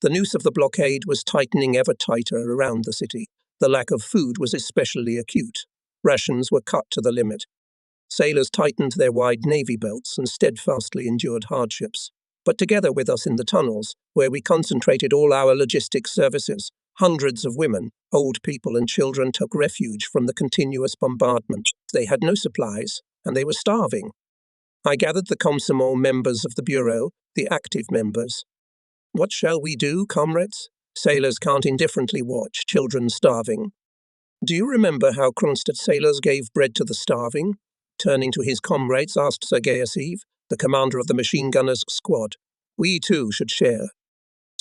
The noose of the blockade was tightening ever tighter around the city. The lack of food was especially acute. Rations were cut to the limit. Sailors tightened their wide navy belts and steadfastly endured hardships. But together with us in the tunnels, where we concentrated all our logistics services, hundreds of women, old people and children took refuge from the continuous bombardment. They had no supplies, and they were starving. I gathered the Cameramen members of the Bureau, the active members. What shall we do, comrades? Sailors can't indifferently watch children starving. Do you remember how Kronstadt sailors gave bread to the starving? Turning to his comrades, asked Sergei Asiv, the commander of the machine gunners' squad. We too should share.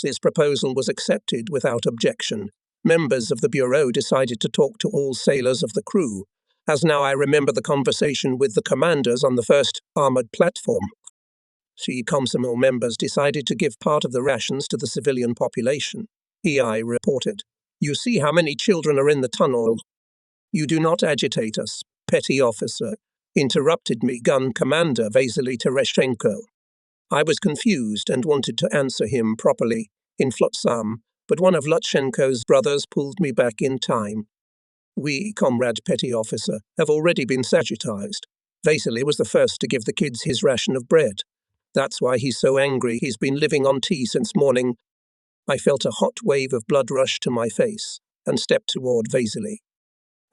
This proposal was accepted without objection. Members of the Bureau decided to talk to all sailors of the crew, as now I remember the conversation with the commanders on the first armoured platform. The Cameramen members decided to give part of the rations to the civilian population. EI reported. You see how many children are in the tunnel. You do not agitate us, petty officer, interrupted me gun commander Vasily Tereshchenko. I was confused and wanted to answer him properly, in Flotsam, but one of Lutchenko's brothers pulled me back in time. We, comrade petty officer, have already been sagitized. Vasily was the first to give the kids his ration of bread. That's why he's so angry. He's been living on tea since morning. I felt a hot wave of blood rush to my face and stepped toward Vasily.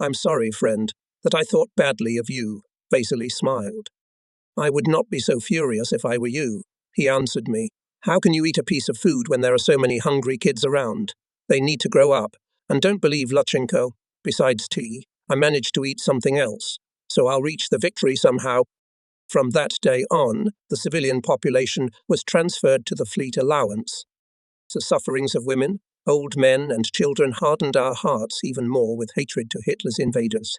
I'm sorry, friend, that I thought badly of you. Vasily smiled. I would not be so furious if I were you. He answered me. How can you eat a piece of food when there are so many hungry kids around? They need to grow up. And don't believe Lutchenko. Besides tea, I managed to eat something else. So I'll reach the victory somehow. From that day on, the civilian population was transferred to the fleet allowance. The sufferings of women, old men and children hardened our hearts even more with hatred to Hitler's invaders.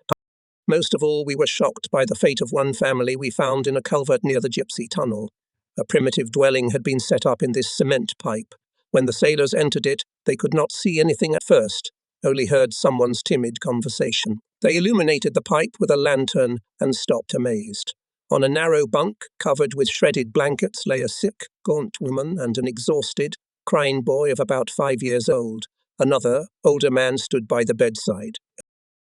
Most of all, we were shocked by the fate of one family we found in a culvert near the Gypsy Tunnel. A primitive dwelling had been set up in this cement pipe. When the sailors entered it, they could not see anything at first, only heard someone's timid conversation. They illuminated the pipe with a lantern and stopped amazed. On a narrow bunk, covered with shredded blankets, lay a sick, gaunt woman and an exhausted, crying boy of about 5 years old. Another, older man stood by the bedside.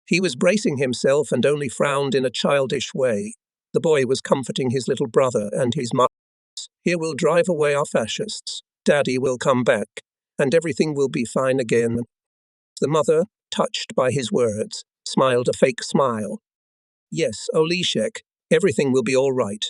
He was bracing himself and only frowned in a childish way. The boy was comforting his little brother and his mother. Here we'll drive away our fascists. Daddy will come back, and everything will be fine again. The mother, touched by his words, smiled a fake smile. Yes, Oleshek, everything will be all right.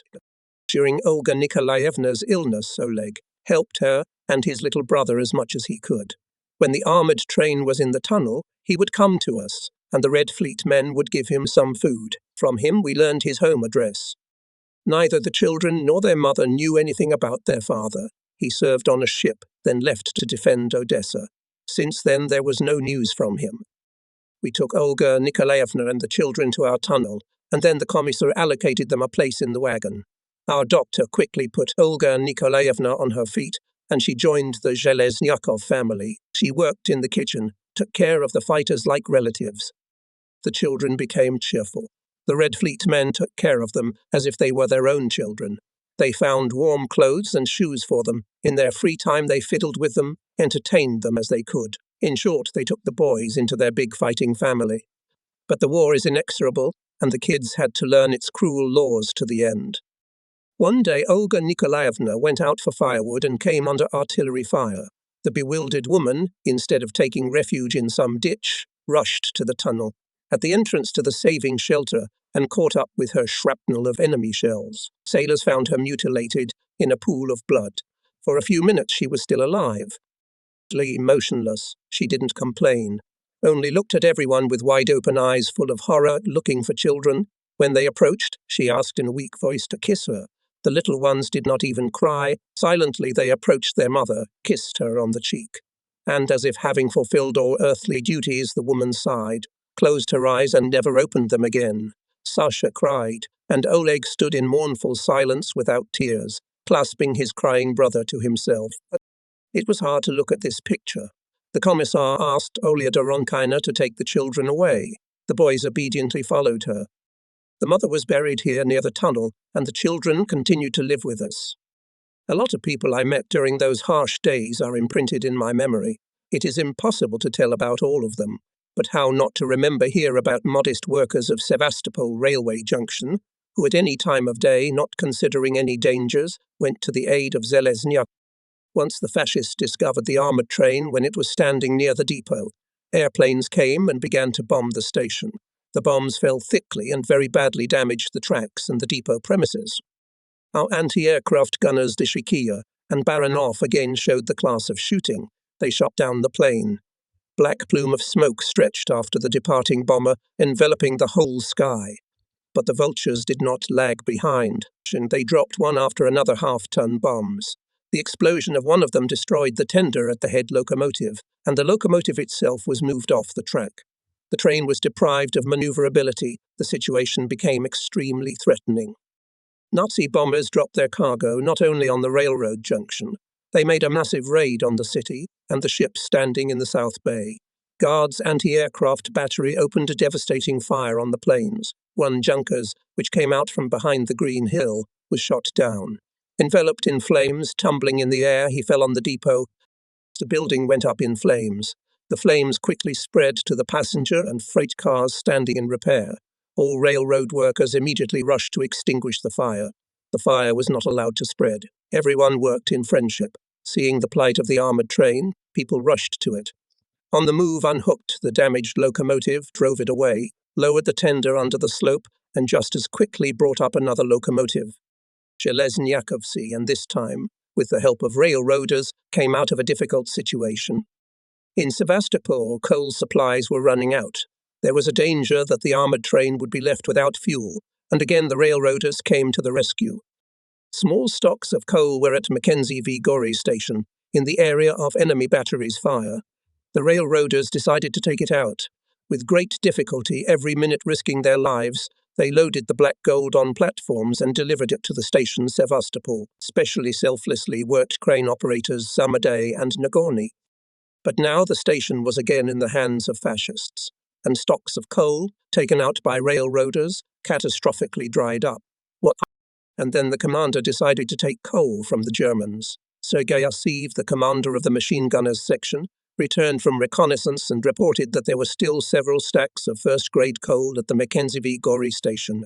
During Olga Nikolaevna's illness, Oleg helped her and his little brother as much as he could. When the armoured train was in the tunnel, he would come to us, and the Red Fleet men would give him some food. From him we learned his home address. Neither the children nor their mother knew anything about their father. He served on a ship, then left to defend Odessa. Since then there was no news from him. We took Olga Nikolaevna and the children to our tunnel, and then the commissar allocated them a place in the wagon. Our doctor quickly put Olga Nikolaevna on her feet, and she joined the Zheleznyakov family. She worked in the kitchen, took care of the fighters like relatives. The children became cheerful. The Red Fleet men took care of them as if they were their own children. They found warm clothes and shoes for them. In their free time they fiddled with them, entertained them as they could. In short, they took the boys into their big fighting family. But the war is inexorable, and the kids had to learn its cruel laws to the end. One day Olga Nikolaevna went out for firewood and came under artillery fire. The bewildered woman, instead of taking refuge in some ditch, rushed to the tunnel, at the entrance to the saving shelter, and caught up with her shrapnel of enemy shells. Sailors found her mutilated in a pool of blood. For a few minutes she was still alive. Motionless, she didn't complain, only looked at everyone with wide-open eyes full of horror, looking for children. When they approached, she asked in a weak voice to kiss her. The little ones did not even cry. Silently they approached their mother, kissed her on the cheek. And as if having fulfilled all earthly duties, the woman sighed, closed her eyes and never opened them again. Sasha cried, and Oleg stood in mournful silence without tears, clasping his crying brother to himself. It was hard to look at this picture. The commissar asked Olia Doronkina to take the children away. The boys obediently followed her. The mother was buried here near the tunnel, and the children continued to live with us. A lot of people I met during those harsh days are imprinted in my memory. It is impossible to tell about all of them, but how not to remember here about modest workers of Sevastopol railway junction, who at any time of day, not considering any dangers, went to the aid of Zheleznyak. Once the fascists discovered the armoured train when it was standing near the depot, airplanes came and began to bomb the station. The bombs fell thickly and very badly damaged the tracks and the depot premises. Our anti-aircraft gunners Dishikia and Baranov again showed the class of shooting. They shot down the plane. Black plume of smoke stretched after the departing bomber, enveloping the whole sky. But the vultures did not lag behind, and they dropped one after another half-ton bombs. The explosion of one of them destroyed the tender at the head locomotive, and the locomotive itself was moved off the track. The train was deprived of maneuverability. The situation became extremely threatening. Nazi bombers dropped their cargo not only on the railroad junction. They made a massive raid on the city and the ships standing in the South Bay. Guards' anti-aircraft battery opened a devastating fire on the planes. One Junkers, which came out from behind the Green Hill, was shot down. Enveloped in flames, tumbling in the air, he fell on the depot. The building went up in flames. The flames quickly spread to the passenger and freight cars standing in repair. All railroad workers immediately rushed to extinguish the fire. The fire was not allowed to spread. Everyone worked in friendship. Seeing the plight of the armoured train, people rushed to it. On the move, unhooked the damaged locomotive, drove it away, lowered the tender under the slope, and just as quickly brought up another locomotive. Zheleznyakhovsky, and this time, with the help of railroaders, came out of a difficult situation. In Sevastopol, coal supplies were running out. There was a danger that the armoured train would be left without fuel, and again the railroaders came to the rescue. Small stocks of coal were at Mackenzie v. Gorey station, in the area of enemy batteries' fire. The railroaders decided to take it out. With great difficulty, every minute risking their lives, they loaded the black gold on platforms and delivered it to the station Sevastopol. Specially selflessly worked crane operators Zamadei and Nagorny. But now the station was again in the hands of fascists, and stocks of coal, taken out by railroaders, catastrophically dried up. And then the commander decided to take coal from the Germans. Sergei Asiv, the commander of the machine gunners section, returned from reconnaissance and reported that there were still several stacks of first-grade coal at the Mackenzie v. Gorey station.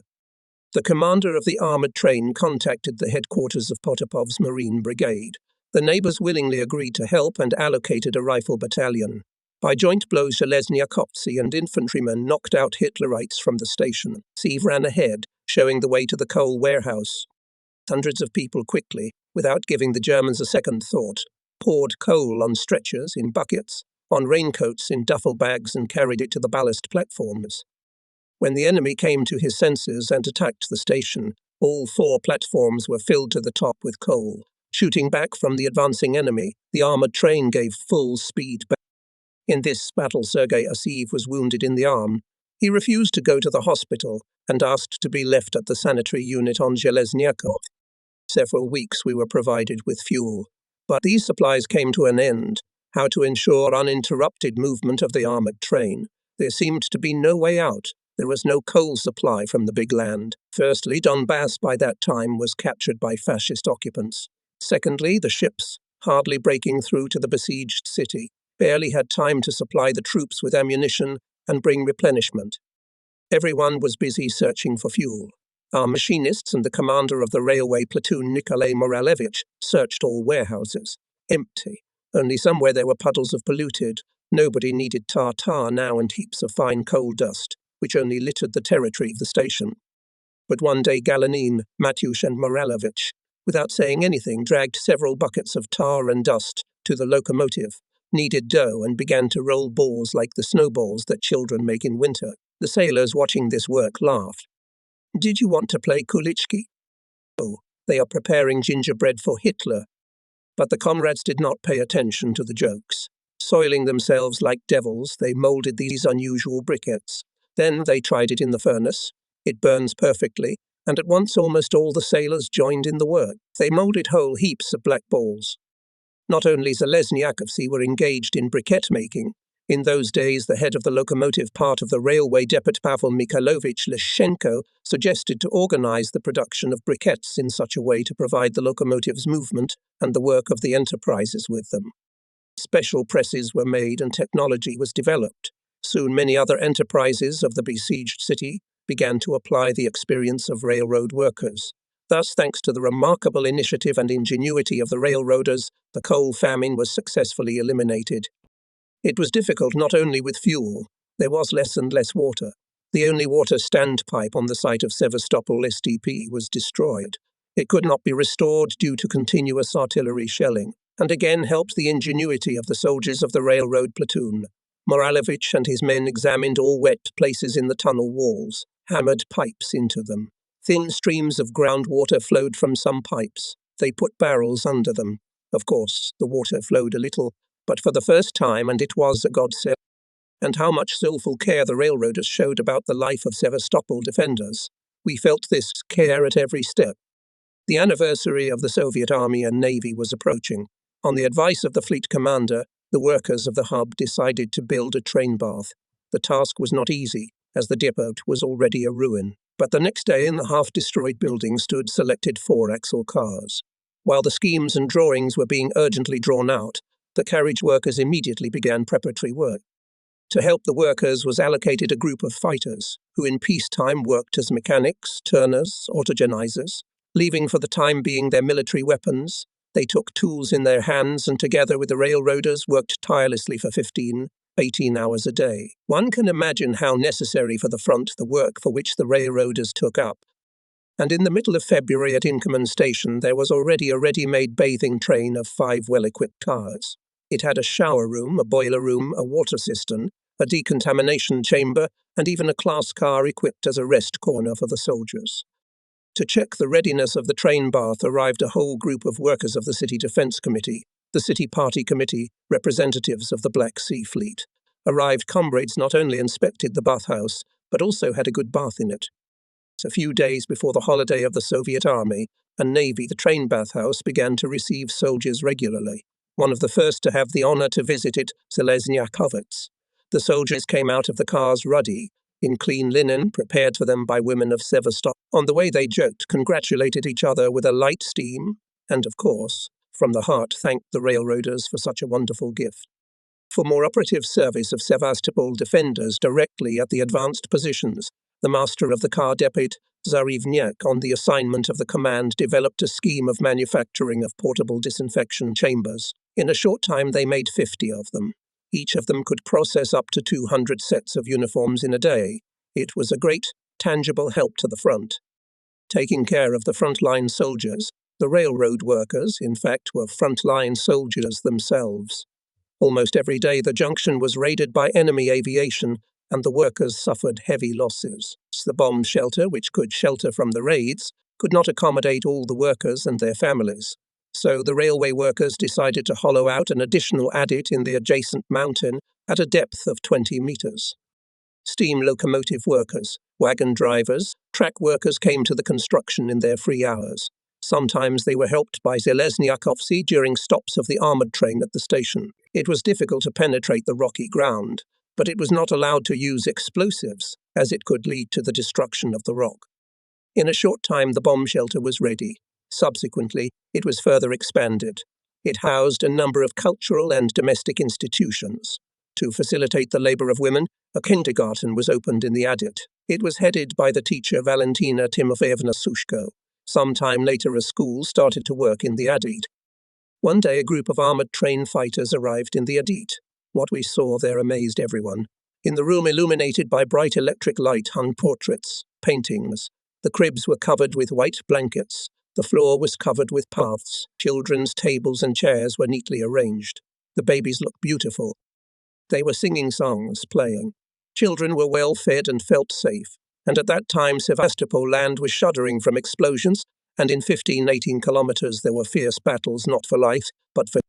The commander of the armoured train contacted the headquarters of Potapov's Marine Brigade. The neighbours willingly agreed to help and allocated a rifle battalion. By joint blows, Zheleznyakhovsky and infantrymen knocked out Hitlerites from the station. Siv ran ahead, showing the way to the coal warehouse. Hundreds of people quickly, without giving the Germans a second thought, poured coal on stretchers in buckets, on raincoats in duffel bags, and carried it to the ballast platforms. When the enemy came to his senses and attacked the station, all 4 platforms were filled to the top with coal. Shooting back from the advancing enemy, the armoured train gave full speed back. In this battle, Sergei Asiv was wounded in the arm. He refused to go to the hospital and asked to be left at the sanitary unit on Zheleznyakov. Several weeks we were provided with fuel. But these supplies came to an end. How to ensure uninterrupted movement of the armoured train? There seemed to be no way out. There was no coal supply from the big land. Firstly, Donbass by that time was captured by fascist occupants. Secondly, the ships, hardly breaking through to the besieged city, barely had time to supply the troops with ammunition and bring replenishment. Everyone was busy searching for fuel. Our machinists and the commander of the railway platoon, Nikolai Moralevich, searched all warehouses. Empty. Only somewhere there were puddles of polluted. Nobody needed tar now and heaps of fine coal dust, which only littered the territory of the station. But one day Galanin, Matyush and Moralevich, without saying anything, dragged several buckets of tar and dust to the locomotive, kneaded dough and began to roll balls like the snowballs that children make in winter. The sailors watching this work laughed. Did you want to play Kulichki? Oh, they are preparing gingerbread for Hitler. But the comrades did not pay attention to the jokes. Soiling themselves like devils, they moulded these unusual briquettes. Then they tried it in the furnace. It burns perfectly, and at once almost all the sailors joined in the work. They moulded whole heaps of black balls. Not only Zheleznyakhovsky were engaged in briquette making, In those days, the head of the locomotive part of the railway depot, Pavel Mikhailovich Lishenko, suggested to organize the production of briquettes in such a way to provide the locomotive's movement and the work of the enterprises with them. Special presses were made and technology was developed. Soon many other enterprises of the besieged city began to apply the experience of railroad workers. Thus, thanks to the remarkable initiative and ingenuity of the railroaders, the coal famine was successfully eliminated. It was difficult not only with fuel, there was less and less water. The only water standpipe on the site of Sevastopol SDP was destroyed. It could not be restored due to continuous artillery shelling, and again helped the ingenuity of the soldiers of the railroad platoon. Moralovich and his men examined all wet places in the tunnel walls, hammered pipes into them. Thin streams of groundwater flowed from some pipes. They put barrels under them. Of course, the water flowed a little, but for the first time, and it was a godsend. And how much soulful care the railroaders showed about the life of Sevastopol defenders. We felt this care at every step. The anniversary of the Soviet Army and Navy was approaching. On the advice of the fleet commander, the workers of the hub decided to build a train bath. The task was not easy, as the depot was already a ruin. But the next day in the half-destroyed building stood selected 4-axle cars. While the schemes and drawings were being urgently drawn out, the carriage workers immediately began preparatory work. To help the workers was allocated a group of fighters, who in peacetime worked as mechanics, turners, autogenizers. Leaving for the time being their military weapons, they took tools in their hands and together with the railroaders worked tirelessly for 18 hours a day. One can imagine how necessary for the front the work for which the railroaders took up. And in the middle of February at Inkerman Station there was already a ready-made bathing train of 5 well-equipped cars. It had a shower room, a boiler room, a water cistern, a decontamination chamber, and even a class car equipped as a rest corner for the soldiers. To check the readiness of the train bath arrived a whole group of workers of the City Defense Committee, the City Party Committee, representatives of the Black Sea Fleet. Arrived comrades not only inspected the bathhouse, but also had a good bath in it. A few days before the holiday of the Soviet Army and Navy, the train bathhouse began to receive soldiers regularly. One of the first to have the honor to visit it, Zelezniakovets. The soldiers came out of the cars ruddy, in clean linen, prepared for them by women of Sevastopol. On the way they joked, congratulated each other with a light steam, and of course, from the heart thanked the railroaders for such a wonderful gift. For more operative service of Sevastopol defenders directly at the advanced positions, the master of the car depot, Zarivniak, on the assignment of the command, developed a scheme of manufacturing of portable disinfection chambers. In a short time they made 50 of them. Each of them could process up to 200 sets of uniforms in a day. It was a great, tangible help to the front. Taking care of the frontline soldiers, the railroad workers, in fact, were frontline soldiers themselves. Almost every day the junction was raided by enemy aviation, and the workers suffered heavy losses. The bomb shelter, which could shelter from the raids, could not accommodate all the workers and their families. So the railway workers decided to hollow out an additional adit in the adjacent mountain at a depth of 20 meters. Steam locomotive workers, wagon drivers, track workers came to the construction in their free hours. Sometimes they were helped by Zelezniakovsy during stops of the armoured train at the station. It was difficult to penetrate the rocky ground, but it was not allowed to use explosives, as it could lead to the destruction of the rock. In a short time the bomb shelter was ready. Subsequently, it was further expanded. It housed a number of cultural and domestic institutions. To facilitate the labour of women, a kindergarten was opened in the adit. It was headed by the teacher Valentina Timofeevna Sushko. Some time later a school started to work in the adit. One day a group of armoured train fighters arrived in the adit. What we saw there amazed everyone. In the room illuminated by bright electric light hung portraits, paintings. The cribs were covered with white blankets. The floor was covered with paths. Children's tables and chairs were neatly arranged. The babies looked beautiful. They were singing songs, playing. Children were well fed and felt safe. And at that time Sevastopol land was shuddering from explosions, and in 15-18 kilometers there were fierce battles not for life, but for...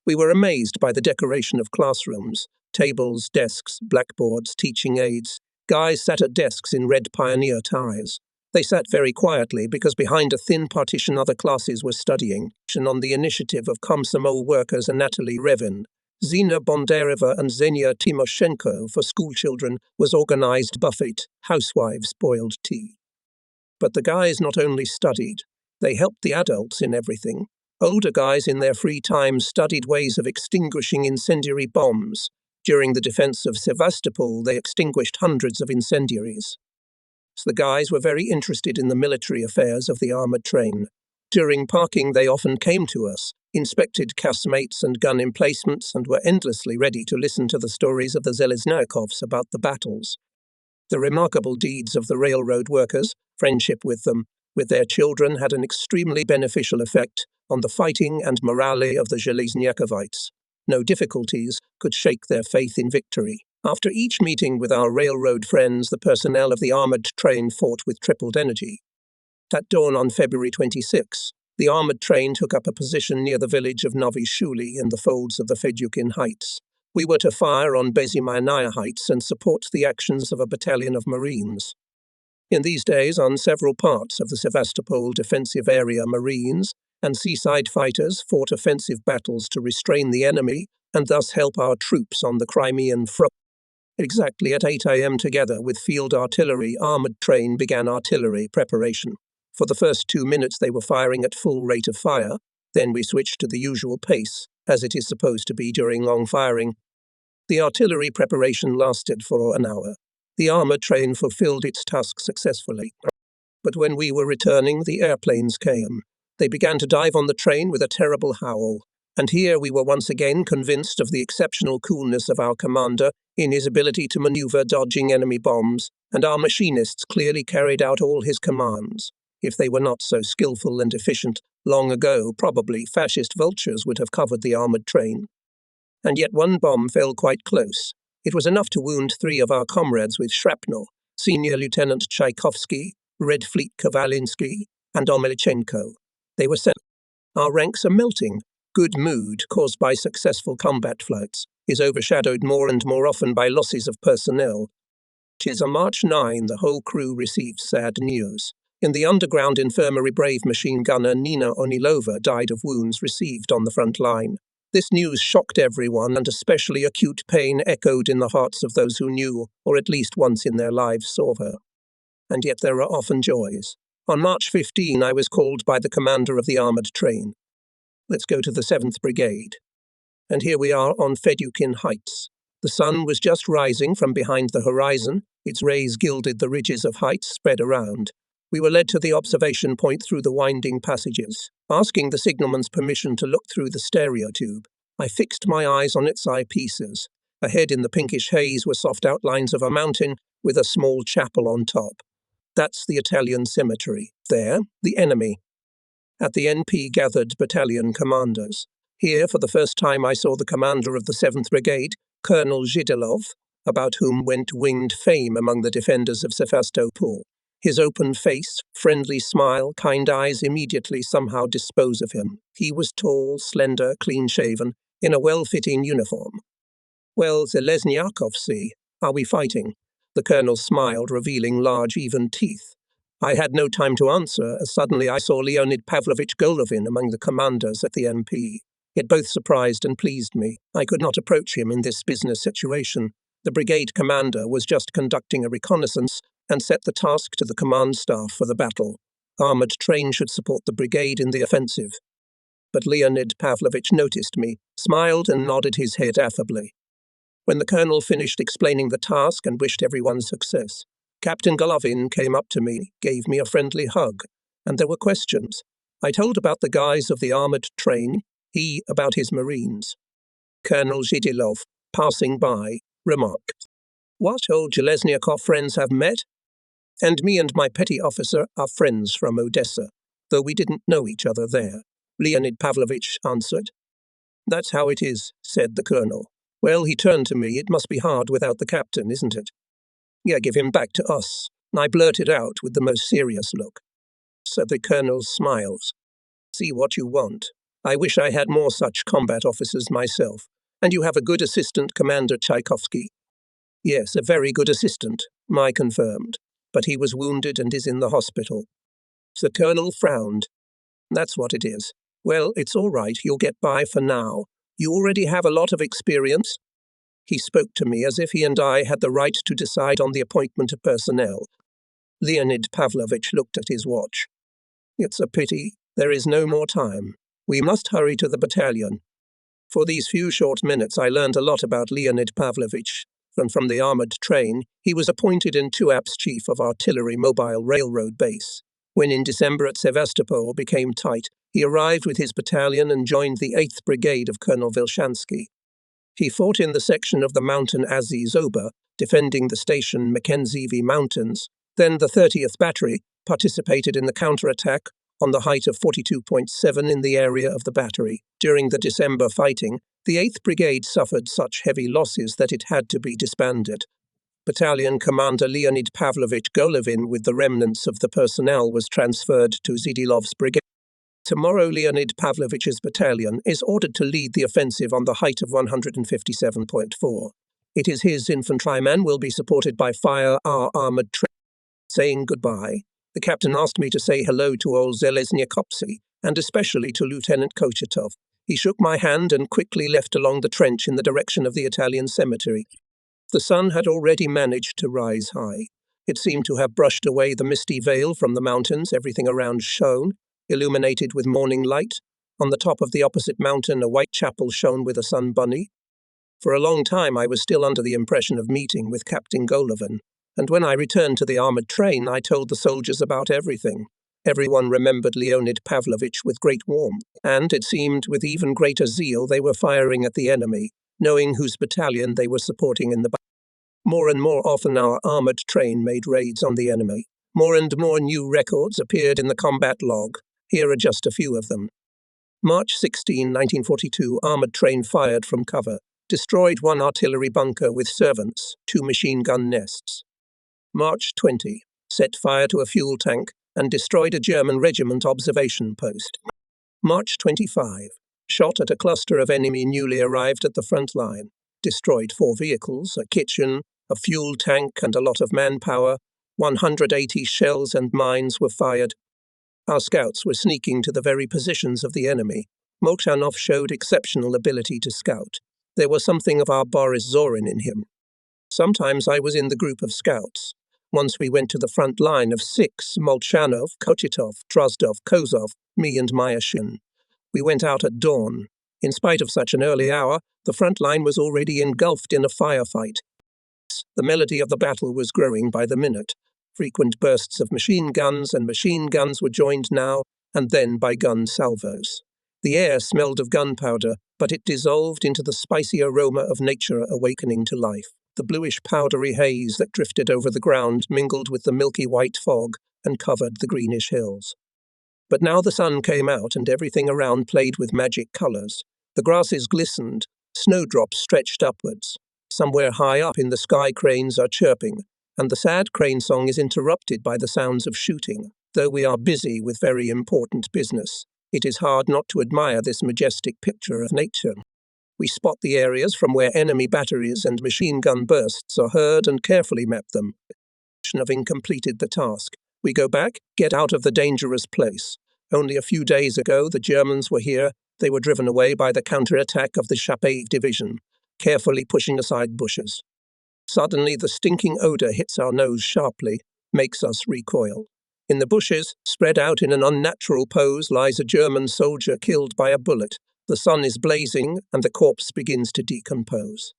We were amazed by the decoration of classrooms, tables, desks, blackboards, teaching aids. Guys sat at desks in red pioneer ties. They sat very quietly because behind a thin partition other classes were studying, and on the initiative of Komsomol workers Anatoly Revin, Zina Bondareva and Zenia Timoshenko for schoolchildren was organized buffet, housewives boiled tea. But the guys not only studied, they helped the adults in everything. Older guys in their free time studied ways of extinguishing incendiary bombs. During the defense of Sevastopol, they extinguished hundreds of incendiaries. So the guys were very interested in the military affairs of the armored train. During parking, they often came to us, inspected casemates and gun emplacements, and were endlessly ready to listen to the stories of the Zelezniakovs about the battles. The remarkable deeds of the railroad workers, friendship with them, with their children, had an extremely beneficial effect on the fighting and morale of the Zelezniakovites. No difficulties could shake their faith in victory. After each meeting with our railroad friends, the personnel of the armoured train fought with tripled energy. At dawn on February 26, the armoured train took up a position near the village of Novi Shuli in the folds of the Fedyukin Heights. We were to fire on Bezimanaya Heights and support the actions of a battalion of Marines. In these days, on several parts of the Sevastopol defensive area, Marines and seaside fighters fought offensive battles to restrain the enemy and thus help our troops on the Crimean front. Exactly at 8 a.m. together with field artillery, armoured train began artillery preparation. For the first 2 minutes they were firing at full rate of fire, then we switched to the usual pace, as it is supposed to be during long firing. The artillery preparation lasted for an hour. The armoured train fulfilled its task successfully. But when we were returning, the airplanes came. They began to dive on the train with a terrible howl. And here we were once again convinced of the exceptional coolness of our commander in his ability to maneuver dodging enemy bombs, and our machinists clearly carried out all his commands. If they were not so skillful and efficient, long ago probably fascist vultures would have covered the armoured train. And yet one bomb fell quite close. It was enough to wound 3 of our comrades with shrapnel, Senior Lieutenant Tchaikovsky, Red Fleet Kavalinsky, and Omelichenko. They were sent. Our ranks are melting. Good mood, caused by successful combat flights, is overshadowed more and more often by losses of personnel. It is on March 9 the whole crew received sad news. In the underground infirmary, brave machine gunner Nina Onilova died of wounds received on the front line. This news shocked everyone, and especially acute pain echoed in the hearts of those who knew, or at least once in their lives saw her. And yet there are often joys. On March 15 I was called by the commander of the armoured train. Let's go to the 7th Brigade. And here we are on Fedyukin Heights. The sun was just rising from behind the horizon. Its rays gilded the ridges of heights spread around. We were led to the observation point through the winding passages. Asking the signalman's permission to look through the stereo tube, I fixed my eyes on its eyepieces. Ahead in the pinkish haze were soft outlines of a mountain with a small chapel on top. That's the Italian cemetery. There, the enemy. At the NP gathered battalion commanders. Here, for the first time, I saw the commander of the 7th Brigade, Colonel Zhidilov, about whom went winged fame among the defenders of Sevastopol. His open face, friendly smile, kind eyes immediately somehow dispose of him. He was tall, slender, clean-shaven, in a well-fitting uniform. Well, Zelezniakovsy, are we fighting? The colonel smiled, revealing large, even teeth. I had no time to answer, as suddenly I saw Leonid Pavlovich Golovin among the commanders at the NP. It both surprised and pleased me. I could not approach him in this business situation. The brigade commander was just conducting a reconnaissance and set the task to the command staff for the battle. Armoured train should support the brigade in the offensive. But Leonid Pavlovich noticed me, smiled and nodded his head affably. When the colonel finished explaining the task and wished everyone success, Captain Golovin came up to me, gave me a friendly hug, and there were questions. I told about the guys of the armoured train, he about his Marines. Colonel Zhidilov, passing by, remarked, "What, old Zelezniakov friends have met? And me and my petty officer are friends from Odessa, though we didn't know each other there," Leonid Pavlovich answered. "That's how it is," said the colonel. "Well," he turned to me, "it must be hard without the captain, isn't it?" "Yeah, give him back to us," I blurted out with the most serious look. So the colonel smiles. "See what you want. I wish I had more such combat officers myself. And you have a good assistant, Commander Tchaikovsky." "Yes, a very good assistant," I confirmed. "But he was wounded and is in the hospital." The colonel frowned. "That's what it is. Well, it's all right, you'll get by for now. You already have a lot of experience. He spoke to me as if he and I had the right to decide on the appointment of personnel. Leonid Pavlovich looked at his watch. It's a pity. There is no more time. We must hurry to the battalion. For these few short minutes I learned a lot about Leonid Pavlovich. From the armoured train, he was appointed in Tuapse chief of artillery mobile railroad base. When in December at Sevastopol became tight, he arrived with his battalion and joined the 8th Brigade of Colonel Vilshansky. He fought in the section of the mountain Aziz Ober, defending the station Mackenzie Mountains. Then the 30th Battery participated in the counterattack on the height of 42.7 in the area of the battery. During the December fighting, the 8th Brigade suffered such heavy losses that it had to be disbanded. Battalion Commander Leonid Pavlovich Golovin with the remnants of the personnel was transferred to Zidilov's brigade. Tomorrow Leonid Pavlovich's battalion is ordered to lead the offensive on the height of 157.4. It is his infantrymen will be supported by fire our armoured train. Saying goodbye, the captain asked me to say hello to old Zeleznyakopsy, and especially to Lieutenant Kochetov. He shook my hand and quickly left along the trench in the direction of the Italian cemetery. The sun had already managed to rise high. It seemed to have brushed away the misty veil from the mountains. Everything around shone, illuminated with morning light. On the top of the opposite mountain, a white chapel shone with a sun bunny. For a long time I was still under the impression of meeting with Captain Golovin, and when I returned to the armoured train I told the soldiers about everything. Everyone remembered Leonid Pavlovich with great warmth, and it seemed with even greater zeal they were firing at the enemy, knowing whose battalion they were supporting in the battle. More and more often our armoured train made raids on the enemy. More and more new records appeared in the combat log. Here are just a few of them. March 16, 1942, armoured train fired from cover, destroyed one artillery bunker with servants, 2 machine gun nests. March 20, set fire to a fuel tank and destroyed a German regiment observation post. March 25, shot at a cluster of enemy newly arrived at the front line, destroyed 4 vehicles, a kitchen, a fuel tank and a lot of manpower. 180 shells and mines were fired. Our scouts were sneaking to the very positions of the enemy. Molchanov showed exceptional ability to scout. There was something of our Boris Zorin in him. Sometimes I was in the group of scouts. Once we went to the front line of 6, Molchanov, Kochetov, Drozdov, Kozov, me and Myashin. We went out at dawn. In spite of such an early hour, the front line was already engulfed in a firefight. The melody of the battle was growing by the minute. Frequent bursts of machine guns and machine guns were joined now and then by gun salvos. The air smelled of gunpowder, but it dissolved into the spicy aroma of nature awakening to life. The bluish powdery haze that drifted over the ground mingled with the milky white fog and covered the greenish hills. But now the sun came out and everything around played with magic colours. The grasses glistened, snowdrops stretched upwards. Somewhere high up in the sky cranes are chirping, and the sad crane song is interrupted by the sounds of shooting. Though we are busy with very important business, it is hard not to admire this majestic picture of nature. We spot the areas from where enemy batteries and machine gun bursts are heard and carefully map them. Having completed the task, we go back, get out of the dangerous place. Only a few days ago the Germans were here. They were driven away by the counterattack of the Chapayev division, carefully pushing aside bushes. Suddenly the stinking odour hits our nose sharply, makes us recoil. In the bushes, spread out in an unnatural pose, lies a German soldier killed by a bullet. The sun is blazing, and the corpse begins to decompose.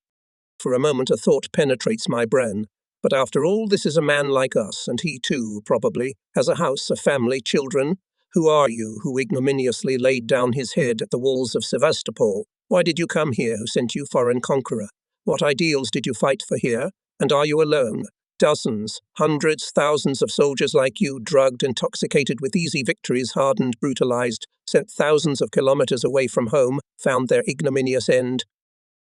For a moment a thought penetrates my brain. But after all, this is a man like us, and he too, probably, has a house, a family, children. Who are you, who ignominiously laid down his head at the walls of Sevastopol? Why did you come here? Who sent you foreign conqueror? What ideals did you fight for here? And are you alone? Dozens, hundreds, thousands of soldiers like you, drugged, intoxicated with easy victories, hardened, brutalized, sent thousands of kilometers away from home, found their ignominious end.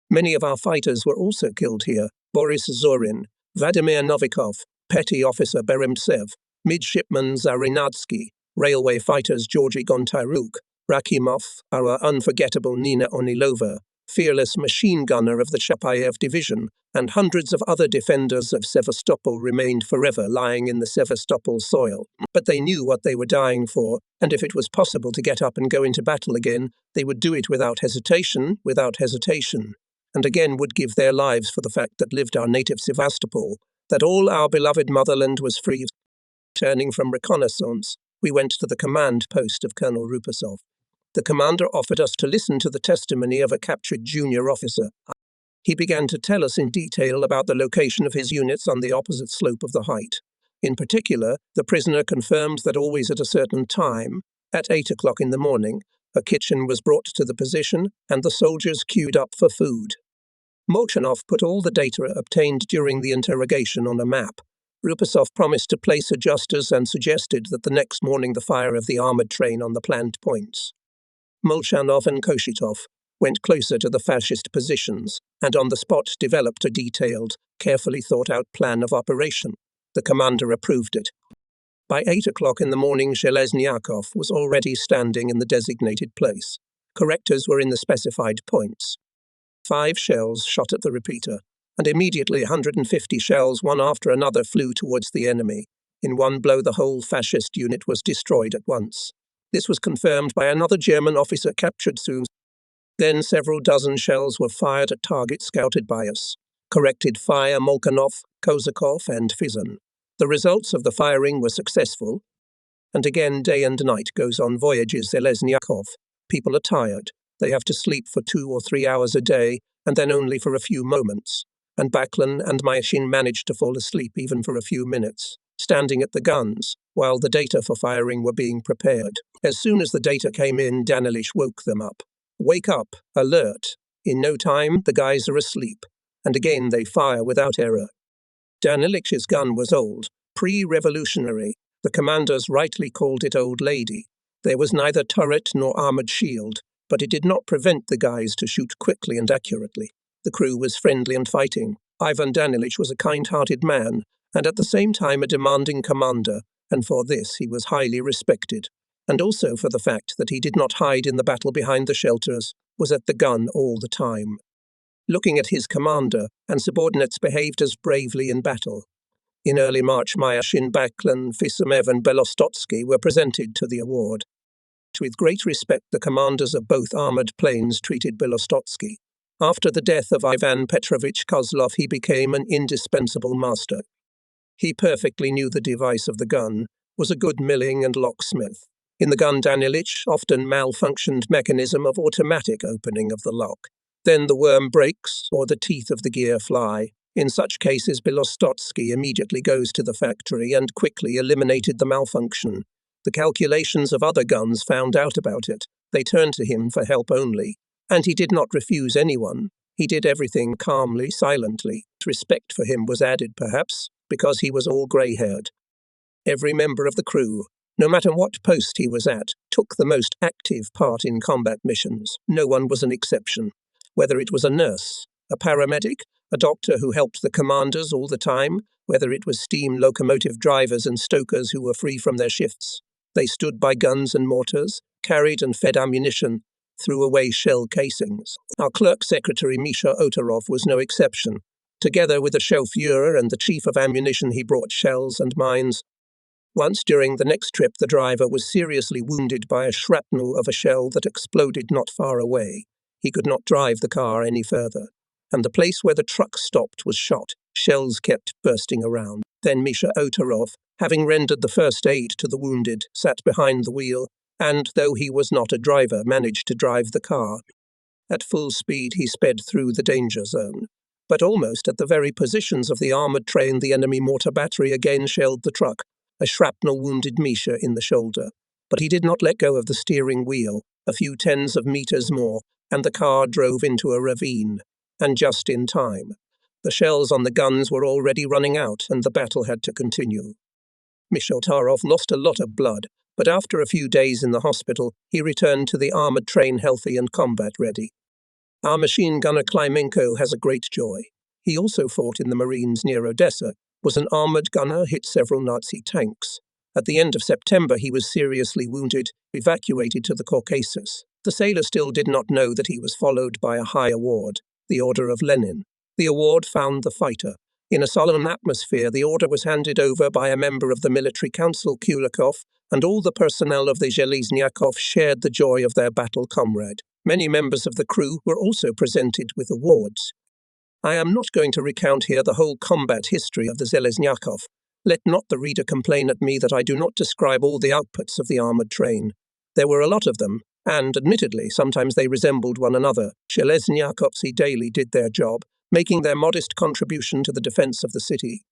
Many of our fighters were also killed here. Boris Zorin, Vladimir Novikov, Petty Officer Beremtsev, Midshipman Zarinadsky, Railway fighters Georgy Gontaruk, Rakimov, our unforgettable Nina Onilova, fearless machine gunner of the Chapayev division, and hundreds of other defenders of Sevastopol remained forever lying in the Sevastopol soil. But they knew what they were dying for, and if it was possible to get up and go into battle again, they would do it without hesitation, and again would give their lives for the fact that lived our native Sevastopol, that all our beloved motherland was free. Turning from reconnaissance, we went to the command post of Colonel Rupasov. The commander offered us to listen to the testimony of a captured junior officer. He began to tell us in detail about the location of his units on the opposite slope of the height. In particular, the prisoner confirmed that always at a certain time, at 8 o'clock in the morning, a kitchen was brought to the position and the soldiers queued up for food. Molchanov put all the data obtained during the interrogation on a map. Rupasov promised to place adjusters and suggested that the next morning the fire of the armoured train on the planned points. Molchanov and Koshitov went closer to the fascist positions and on the spot developed a detailed, carefully thought-out plan of operation. The commander approved it. By 8 o'clock in the morning, Zheleznyakov was already standing in the designated place. Correctors were in the specified points. 5 shells shot at the repeater, and immediately 150 shells, one after another, flew towards the enemy. In one blow, the whole fascist unit was destroyed at once. This was confirmed by another German officer captured soon. Then several dozen shells were fired at targets scouted by us. Corrected fire Molchanov, Kozakov, and Fizan. The results of the firing were successful. And again, day and night goes on voyages Zheleznyakov. People are tired. They have to sleep for 2 or 3 hours a day, and then only for a few moments. And Baklan and Myashin managed to fall asleep even for a few minutes, standing at the guns, while the data for firing were being prepared. As soon as the data came in, Danilich woke them up. Wake up, alert. In no time, the guys are asleep. And again they fire without error. Danilich's gun was old, pre-revolutionary. The commanders rightly called it Old Lady. There was neither turret nor armoured shield, but it did not prevent the guys to shoot quickly and accurately. The crew was friendly and fighting. Ivan Danilich was a kind-hearted man, and at the same time a demanding commander, and for this he was highly respected. And also for the fact that he did not hide in the battle behind the shelters, was at the gun all the time. Looking at his commander, and subordinates behaved as bravely in battle. In early March, Myashin, Baklan, Fisamev and Belostotsky were presented to the award. With great respect, the commanders of both armoured planes treated Belostotsky. After the death of Ivan Petrovich Kozlov, he became an indispensable master. He perfectly knew the device of the gun, was a good milling and locksmith. In the gun Danilich, often malfunctioned mechanism of automatic opening of the lock. Then the worm breaks, or the teeth of the gear fly. In such cases, Belostotsky immediately goes to the factory and quickly eliminated the malfunction. The calculations of other guns found out about it. They turned to him for help only. And he did not refuse anyone. He did everything calmly, silently. Respect for him was added, perhaps, because he was all grey-haired. Every member of the crew, no matter what post he was at, took the most active part in combat missions. No one was an exception. Whether it was a nurse, a paramedic, a doctor who helped the commanders all the time, whether it was steam locomotive drivers and stokers who were free from their shifts. They stood by guns and mortars, carried and fed ammunition, threw away shell casings. Our clerk secretary Misha Otarov was no exception. Together with the chauffeur and the chief of ammunition, he brought shells and mines. Once during the next trip, the driver was seriously wounded by a shrapnel of a shell that exploded not far away. He could not drive the car any further, and the place where the truck stopped was shot. Shells kept bursting around. Then Misha Otarov, having rendered the first aid to the wounded, sat behind the wheel, and, though he was not a driver, managed to drive the car. At full speed he sped through the danger zone. But almost at the very positions of the armoured train, the enemy mortar battery again shelled the truck. A shrapnel wounded Misha in the shoulder. But he did not let go of the steering wheel. A few tens of meters more, and the car drove into a ravine. And just in time. The shells on the guns were already running out, and the battle had to continue. Mishotarov lost a lot of blood, but after a few days in the hospital, he returned to the armoured train healthy and combat-ready. Our machine gunner Klimenko has a great joy. He also fought in the Marines near Odessa, was an armoured gunner, hit several Nazi tanks. At the end of September, he was seriously wounded, evacuated to the Caucasus. The sailor still did not know that he was followed by a high award, the Order of Lenin. The award found the fighter. In a solemn atmosphere, the order was handed over by a member of the military council, Kulikov, and all the personnel of the Zheleznyakov shared the joy of their battle comrade. Many members of the crew were also presented with awards. I am not going to recount here the whole combat history of the Zheleznyakov. Let not the reader complain at me that I do not describe all the outputs of the armoured train. There were a lot of them, and, admittedly, sometimes they resembled one another. Zheleznyakov daily did their job, making their modest contribution to the defence of the city.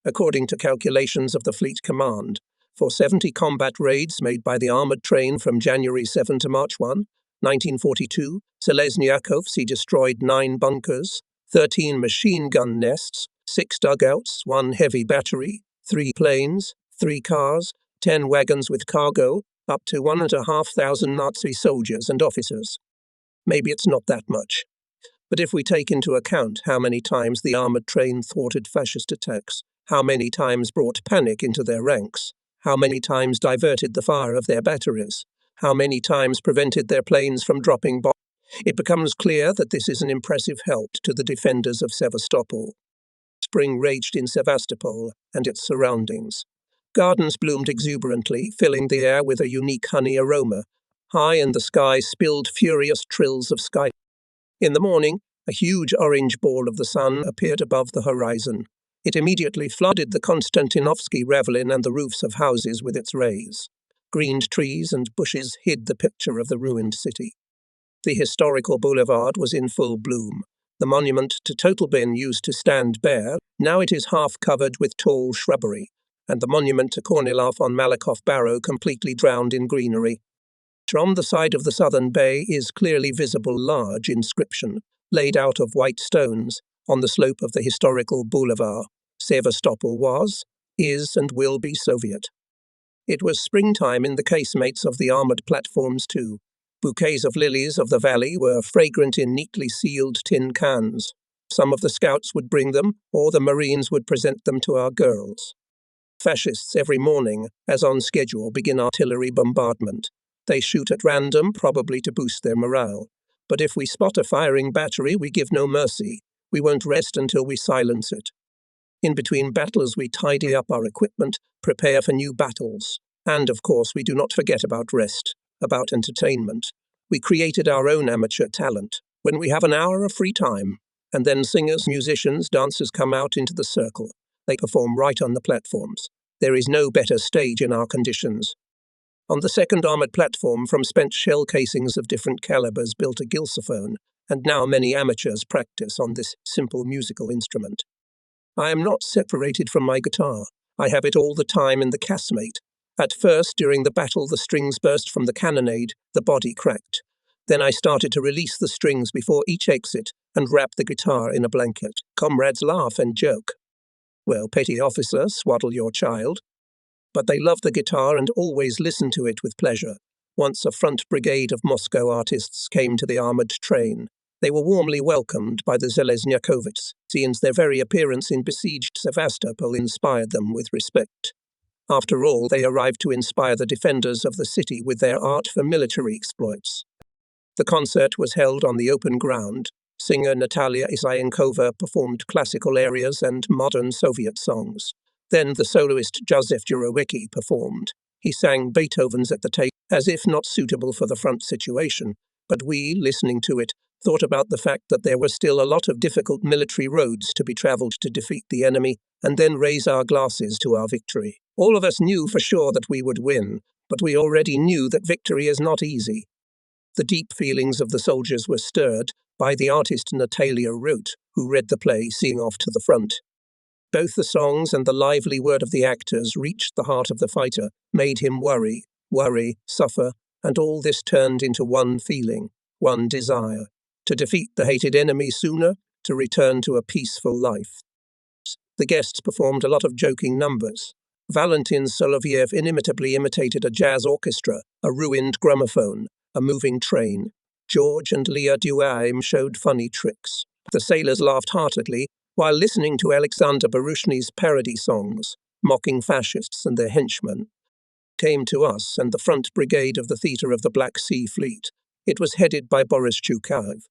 According to calculations of the Fleet Command, for 70 combat raids made by the armoured train from January 7 to March 1, 1942, Zheleznyakov destroyed 9 bunkers, 13 machine gun nests, 6 dugouts, 1 heavy battery, 3 planes, 3 cars, 10 wagons with cargo, up to 1,500 Nazi soldiers and officers. Maybe it's not that much. But if we take into account how many times the armoured train thwarted fascist attacks, how many times brought panic into their ranks, how many times diverted the fire of their batteries, how many times prevented their planes from dropping bombs, it becomes clear that this is an impressive help to the defenders of Sevastopol. Spring raged in Sevastopol and its surroundings. Gardens bloomed exuberantly, filling the air with a unique honey aroma. High in the sky spilled furious trills of sky. In the morning, a huge orange ball of the sun appeared above the horizon. It immediately flooded the Konstantinovsky Ravelin and the roofs of houses with its rays. Green trees and bushes hid the picture of the ruined city. The historical boulevard was in full bloom. The monument to Totleben used to stand bare. Now it is half covered with tall shrubbery, and the monument to Kornilov on Malakoff Barrow completely drowned in greenery. From the side of the southern bay is clearly visible large inscription, laid out of white stones, on the slope of the historical boulevard. Sevastopol was, is, and will be Soviet. It was springtime in the casemates of the armoured platforms too. Bouquets of lilies of the valley were fragrant in neatly sealed tin cans. Some of the scouts would bring them, or the Marines would present them to our girls. Fascists every morning, as on schedule, begin artillery bombardment. They shoot at random, probably to boost their morale. But if we spot a firing battery, we give no mercy. We won't rest until we silence it. In between battles, we tidy up our equipment, prepare for new battles. And, of course, we do not forget about rest, about entertainment. We created our own amateur talent, when we have an hour of free time. And then singers, musicians, dancers come out into the circle. They perform right on the platforms. There is no better stage in our conditions. On the second armoured platform, from spent shell casings of different calibers built a gilsophone, and now many amateurs practice on this simple musical instrument. I am not separated from my guitar. I have it all the time in the casemate. At first, during the battle, the strings burst from the cannonade, the body cracked. Then I started to release the strings before each exit and wrap the guitar in a blanket. Comrades laugh and joke. Well, petty officer, swaddle your child. But they love the guitar and always listen to it with pleasure. Once a front brigade of Moscow artists came to the armoured train. They were warmly welcomed by the Zheleznyakhovets, since their very appearance in besieged Sevastopol inspired them with respect. After all, they arrived to inspire the defenders of the city with their art for military exploits. The concert was held on the open ground. Singer Natalia Isayenkova performed classical arias and modern Soviet songs. Then the soloist Joseph Jurowicki performed. He sang Beethoven's At the Table, as if not suitable for the front situation, but we, listening to it, thought about the fact that there were still a lot of difficult military roads to be travelled to defeat the enemy, and then raise our glasses to our victory. All of us knew for sure that we would win, but we already knew that victory is not easy. The deep feelings of the soldiers were stirred by the artist Natalia Roth, who read the play Seeing Off to the Front. Both the songs and the lively word of the actors reached the heart of the fighter, made him worry, suffer, and all this turned into one feeling, one desire, to defeat the hated enemy sooner, to return to a peaceful life. The guests performed a lot of joking numbers. Valentin Soloviev inimitably imitated a jazz orchestra, a ruined gramophone, a moving train. George and Leah Duhaime showed funny tricks. The sailors laughed heartedly while listening to Alexander Baruchny's parody songs, mocking fascists and their henchmen. Came to us and the front brigade of the theatre of the Black Sea Fleet. It was headed by Boris Chukayev.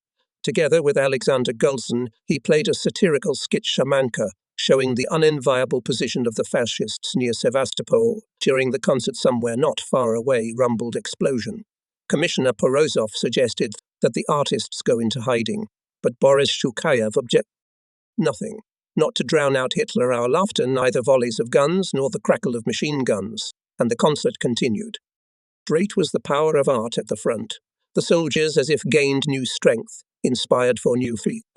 Together with Alexander Gulzin, he played a satirical skit Shamanka, showing the unenviable position of the fascists near Sevastopol. During the concert somewhere not far away rumbled explosion. Commissioner Porozov suggested that the artists go into hiding, but Boris Chukayev objected. Nothing. Not to drown out Hitler our laughter, neither volleys of guns nor the crackle of machine guns, and the concert continued. Great was the power of art at the front. The soldiers as if gained new strength, inspired for new feats.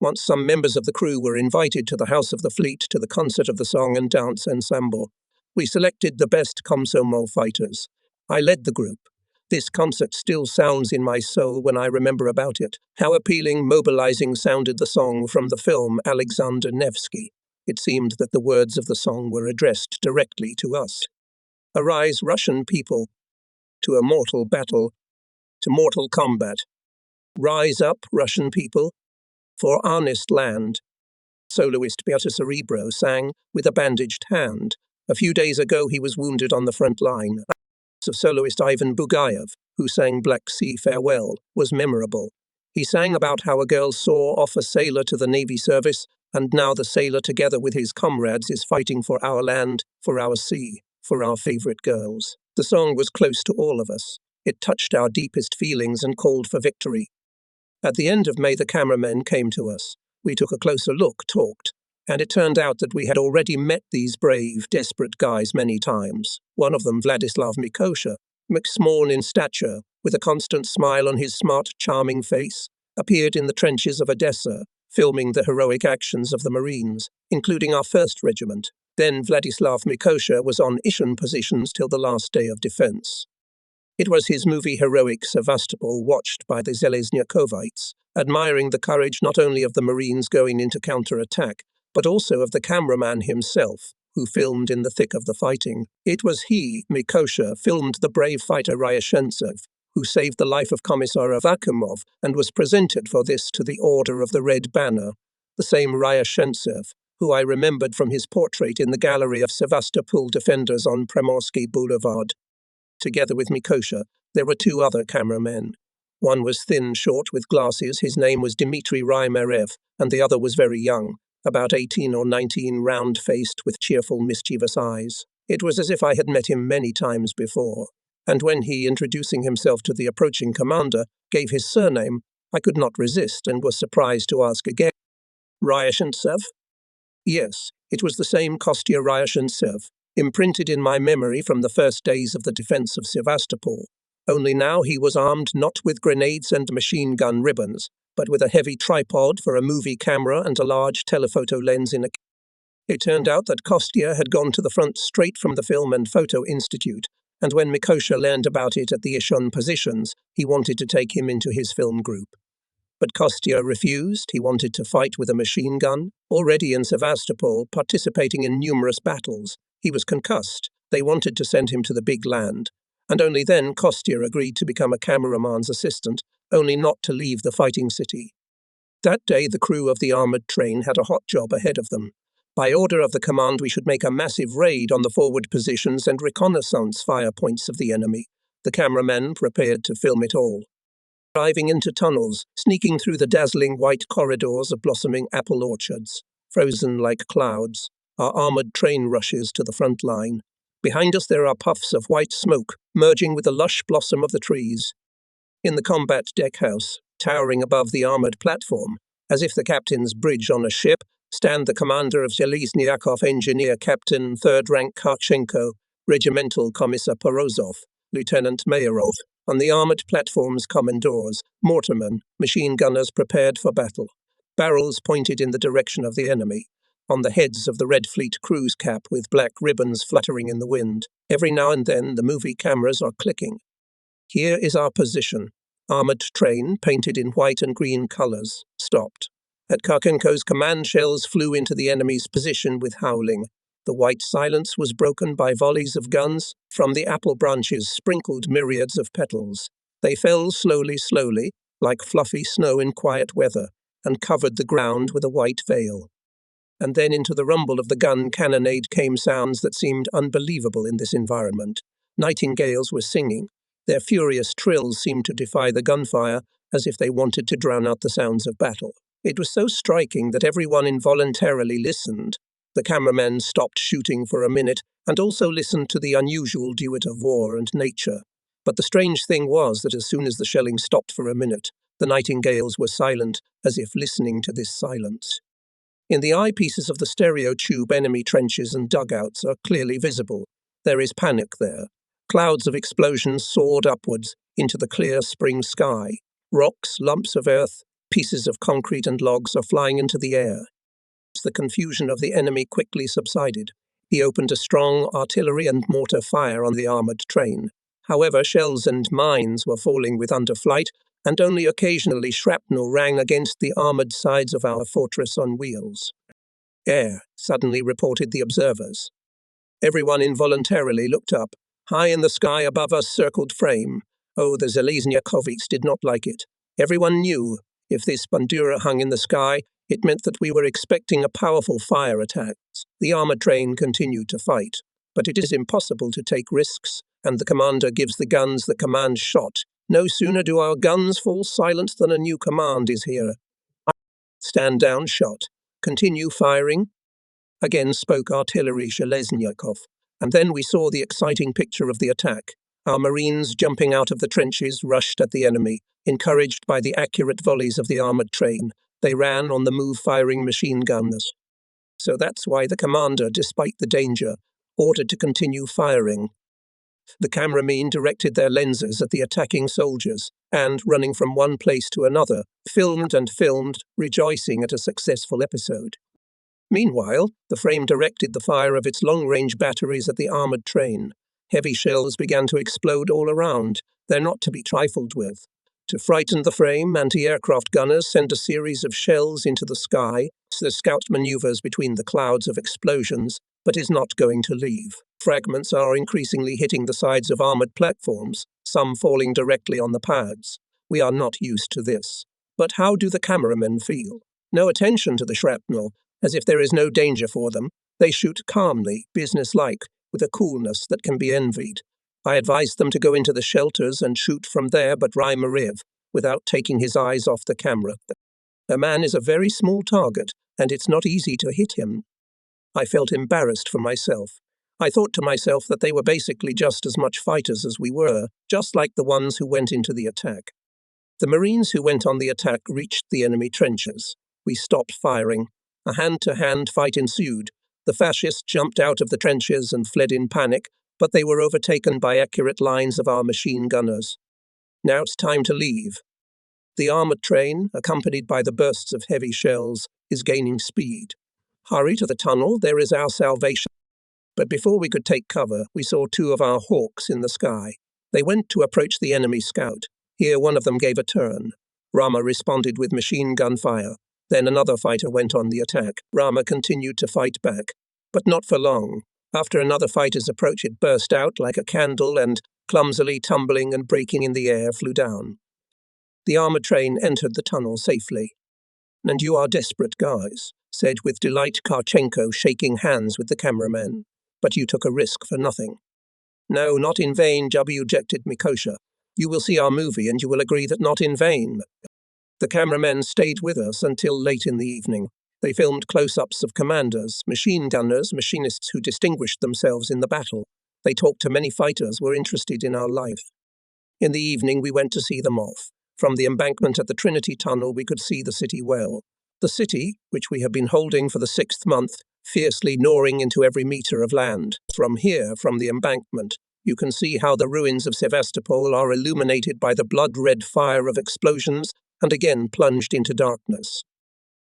Once some members of the crew were invited to the House of the Fleet to the concert of the Song and Dance Ensemble. We selected the best Komsomol fighters. I led the group. This concert still sounds in my soul when I remember about it. How appealing, mobilizing sounded the song from the film Alexander Nevsky. It seemed that the words of the song were addressed directly to us. Arise, Russian people, to a mortal battle, to mortal combat. Rise up, Russian people, for honest land. Soloist Beata Cerebro sang with a bandaged hand. A few days ago he was wounded on the front line. Of soloist Ivan Bugayev, who sang Black Sea Farewell, was memorable. He sang about how a girl saw off a sailor to the Navy service, and now the sailor together with his comrades is fighting for our land, for our sea, for our favorite girls. The song was close to all of us. It touched our deepest feelings and called for victory. At the end of May, the cameramen came to us. We took a closer look, talked, and it turned out that we had already met these brave, desperate guys many times. One of them, Vladislav Mikosha, small in stature, with a constant smile on his smart, charming face, appeared in the trenches of Odessa, filming the heroic actions of the Marines, including our 1st Regiment. Then Vladislav Mikosha was on Ishan positions till the last day of defense. It was his movie Heroic Sevastopol watched by the Zelezniakovites, admiring the courage not only of the Marines going into counterattack, but also of the cameraman himself, who filmed in the thick of the fighting. It was he, Mikosha, filmed the brave fighter Ryashentsev, who saved the life of Commissar Avakimov and was presented for this to the Order of the Red Banner, the same Ryashentsev, who I remembered from his portrait in the gallery of Sevastopol defenders on Primorsky Boulevard. Together with Mikosha, there were 2 other cameramen. One was thin, short, with glasses. His name was Dmitry Rymerev, and the other was very young, about 18 or 19, round-faced with cheerful, mischievous eyes. It was as if I had met him many times before, and when he, introducing himself to the approaching commander, gave his surname, I could not resist and was surprised to ask again, Ryashentsev? Yes, it was the same Kostya Ryashentsev, imprinted in my memory from the first days of the defense of Sevastopol. Only now he was armed not with grenades and machine gun ribbons, but with a heavy tripod for a movie camera and a large telephoto lens in a... It turned out that Kostya had gone to the front straight from the Film and Photo Institute, and when Mikosha learned about it at the Ishon positions, he wanted to take him into his film group. But Kostya refused. He wanted to fight with a machine gun. Already in Sevastopol, participating in numerous battles, he was concussed. They wanted to send him to the big land. And only then Kostya agreed to become a cameraman's assistant, only not to leave the fighting city. That day the crew of the armoured train had a hot job ahead of them. By order of the command we should make a massive raid on the forward positions and reconnaissance fire points of the enemy. The cameramen prepared to film it all. Driving into tunnels, sneaking through the dazzling white corridors of blossoming apple orchards, frozen like clouds, our armoured train rushes to the front line. Behind us there are puffs of white smoke, merging with the lush blossom of the trees. In the combat deckhouse, towering above the armoured platform, as if the captain's bridge on a ship, stand the commander of Zeleznyakov Engineer Captain 3rd Rank Karchenko, Regimental Commissar Porozov, Lieutenant Mayorov. On the armoured platform's commandors, mortarmen, machine gunners prepared for battle, barrels pointed in the direction of the enemy. On the heads of the Red Fleet cruise cap with black ribbons fluttering in the wind. Every now and then the movie cameras are clicking. Here is our position. Armoured train, painted in white and green colours, stopped. At Karchenko's command, shells flew into the enemy's position with howling. The white silence was broken by volleys of guns. From the apple branches sprinkled myriads of petals. They fell slowly, like fluffy snow in quiet weather, and covered the ground with a white veil. And then into the rumble of the gun cannonade came sounds that seemed unbelievable in this environment. Nightingales were singing. Their furious trills seemed to defy the gunfire, as if they wanted to drown out the sounds of battle. It was so striking that everyone involuntarily listened. The cameramen stopped shooting for a minute and also listened to the unusual duet of war and nature. But the strange thing was that as soon as the shelling stopped for a minute, the nightingales were silent, as if listening to this silence. In the eyepieces of the stereo tube, enemy trenches and dugouts are clearly visible. There is panic there. Clouds of explosions soared upwards into the clear spring sky. Rocks, lumps of earth, pieces of concrete and logs are flying into the air. The confusion of the enemy quickly subsided. He opened a strong artillery and mortar fire on the armoured train. However, shells and mines were falling with underflight, and only occasionally shrapnel rang against the armoured sides of our fortress on wheels. "Air," suddenly reported the observers. Everyone involuntarily looked up. High in the sky above us circled flame. Oh, the Zhelezniakovets did not like it. Everyone knew, if this bandura hung in the sky, it meant that we were expecting a powerful fire attack. The armoured train continued to fight, but it is impossible to take risks, and the commander gives the guns the command shot. No sooner do our guns fall silent than a new command is here. Stand down shot. Continue firing. Again spoke Artillery Zheleznyakov, and then we saw the exciting picture of the attack. Our Marines, jumping out of the trenches, rushed at the enemy. Encouraged by the accurate volleys of the armoured train, they ran on the move firing machine guns. So that's why the commander, despite the danger, ordered to continue firing. The cameramen directed their lenses at the attacking soldiers and, running from one place to another, filmed and filmed, rejoicing at a successful episode. Meanwhile, the frame directed the fire of its long-range batteries at the armoured train. Heavy shells began to explode all around. They're not to be trifled with. To frighten the frame, anti-aircraft gunners send a series of shells into the sky. The scout maneuvers between the clouds of explosions, but is not going to leave. Fragments are increasingly hitting the sides of armoured platforms, some falling directly on the pads. We are not used to this. But how do the cameramen feel? No attention to the shrapnel, as if there is no danger for them. They shoot calmly, businesslike, with a coolness that can be envied. I advised them to go into the shelters and shoot from there, but Rymarev, without taking his eyes off the camera. A man is a very small target, and it's not easy to hit him. I felt embarrassed for myself. I thought to myself that they were basically just as much fighters as we were, just like the ones who went into the attack. The Marines who went on the attack reached the enemy trenches. We stopped firing. A hand-to-hand fight ensued. The fascists jumped out of the trenches and fled in panic, but they were overtaken by accurate lines of our machine gunners. Now it's time to leave. The armoured train, accompanied by the bursts of heavy shells, is gaining speed. Hurry to the tunnel, there is our salvation. But before we could take cover, we saw two of our hawks in the sky. They went to approach the enemy scout. Here one of them gave a turn. Rama responded with machine gun fire. Then another fighter went on the attack. Rama continued to fight back, but not for long. After another fighter's approach, it burst out like a candle and, clumsily tumbling and breaking in the air, flew down. The armoured train entered the tunnel safely. "And you are desperate guys," said with delight Karchenko, shaking hands with the cameramen. "But you took a risk for nothing." "No, not in vain," objected Mikosha. "You will see our movie and you will agree that not in vain." The cameramen stayed with us until late in the evening. They filmed close-ups of commanders, machine gunners, machinists who distinguished themselves in the battle. They talked to many fighters, were interested in our life. In the evening we went to see them off. From the embankment at the Trinity Tunnel we could see the city well. The city, which we have been holding for the 6th month, fiercely gnawing into every metre of land. From here, from the embankment, you can see how the ruins of Sevastopol are illuminated by the blood-red fire of explosions and again plunged into darkness.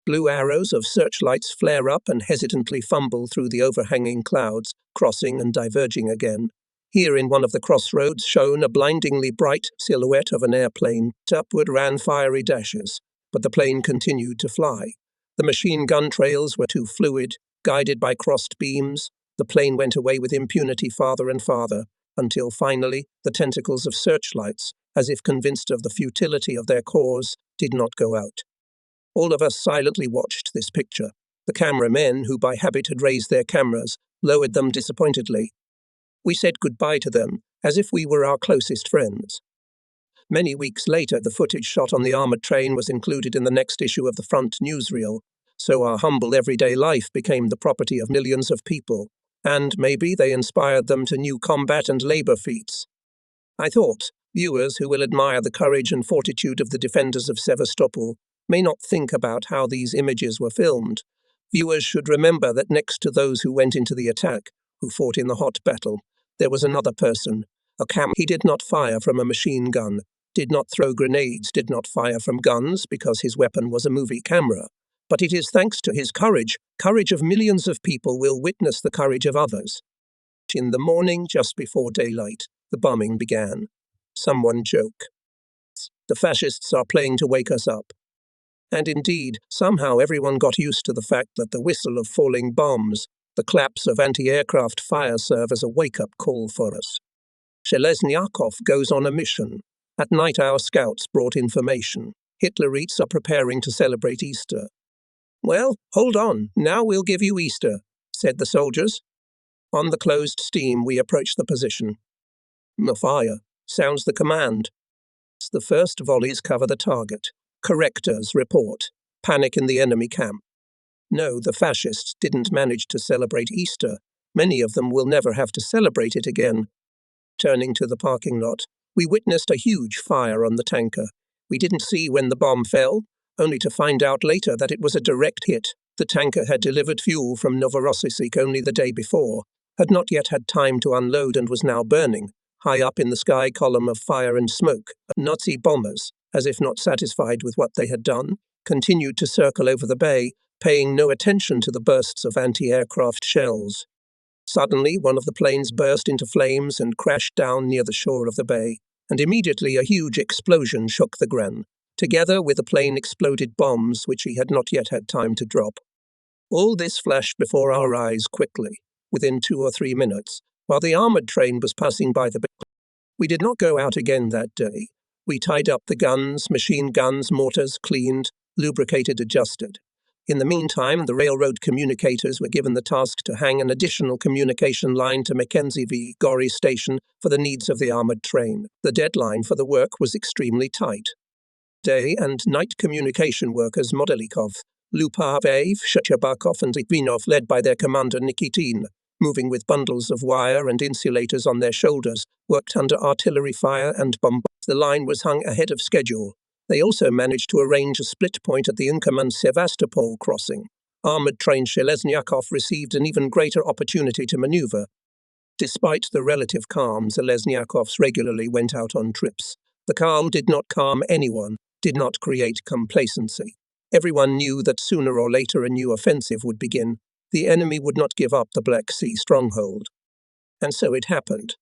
Blue arrows of searchlights flare up and hesitantly fumble through the overhanging clouds, crossing and diverging again. Here in one of the crossroads shone a blindingly bright silhouette of an airplane. Upward ran fiery dashes, but the plane continued to fly. The machine gun trails were too fluid, guided by crossed beams. The plane went away with impunity farther and farther, until finally the tentacles of searchlights, as if convinced of the futility of their cause, did not go out. All of us silently watched this picture. The cameramen, who by habit had raised their cameras, lowered them disappointedly. We said goodbye to them, as if we were our closest friends. Many weeks later, the footage shot on the armored train was included in the next issue of the Front newsreel, so our humble everyday life became the property of millions of people, and maybe they inspired them to new combat and labor feats. I thought, viewers who will admire the courage and fortitude of the defenders of Sevastopol may not think about how these images were filmed. Viewers should remember that next to those who went into the attack, who fought in the hot battle, there was another person, a cameraman. He did not fire from a machine gun, did not throw grenades, did not fire from guns because his weapon was a movie camera. But it is thanks to his courage of millions of people will witness the courage of others. In the morning, just before daylight, the bombing began. Someone joke. The fascists are playing to wake us up. And indeed, somehow everyone got used to the fact that the whistle of falling bombs, the claps of anti-aircraft fire serve as a wake-up call for us. Zheleznyakov goes on a mission. At night our scouts brought information. Hitlerites are preparing to celebrate Easter. Well, hold on, now we'll give you Easter, said the soldiers. On the closed steam we approach the position. Fire, sounds the command. The first volleys cover the target. Correctors report. Panic in the enemy camp. No, the fascists didn't manage to celebrate Easter. Many of them will never have to celebrate it again. Turning to the parking lot, we witnessed a huge fire on the tanker. We didn't see when the bomb fell, only to find out later that it was a direct hit. The tanker had delivered fuel from Novorossiysk only the day before, had not yet had time to unload and was now burning. High up in the sky, column of fire and smoke. Nazi bombers, as if not satisfied with what they had done, continued to circle over the bay, paying no attention to the bursts of anti-aircraft shells. Suddenly, one of the planes burst into flames and crashed down near the shore of the bay, and immediately a huge explosion shook the ground, together with the plane exploded bombs which he had not yet had time to drop. All this flashed before our eyes quickly, within 2 or 3 minutes, while the armoured train was passing by the bay. We did not go out again that day. We tied up the guns, machine guns, mortars, cleaned, lubricated, adjusted. In the meantime, the railroad communicators were given the task to hang an additional communication line to Mackenzie v. Gorry station for the needs of the armoured train. The deadline for the work was extremely tight. Day and night communication workers Modelikov, Lupavev, Shcherbakov and Litvinov, led by their commander Nikitin, moving with bundles of wire and insulators on their shoulders, worked under artillery fire and bombardment. The line was hung ahead of schedule. They also managed to arrange a split point at the Inkerman-Sevastopol crossing. Armoured train Zheleznyakov received an even greater opportunity to maneuver. Despite the relative calm, Zheleznyakov regularly went out on trips. The calm did not calm anyone, did not create complacency. Everyone knew that sooner or later a new offensive would begin. The enemy would not give up the Black Sea stronghold. And so it happened.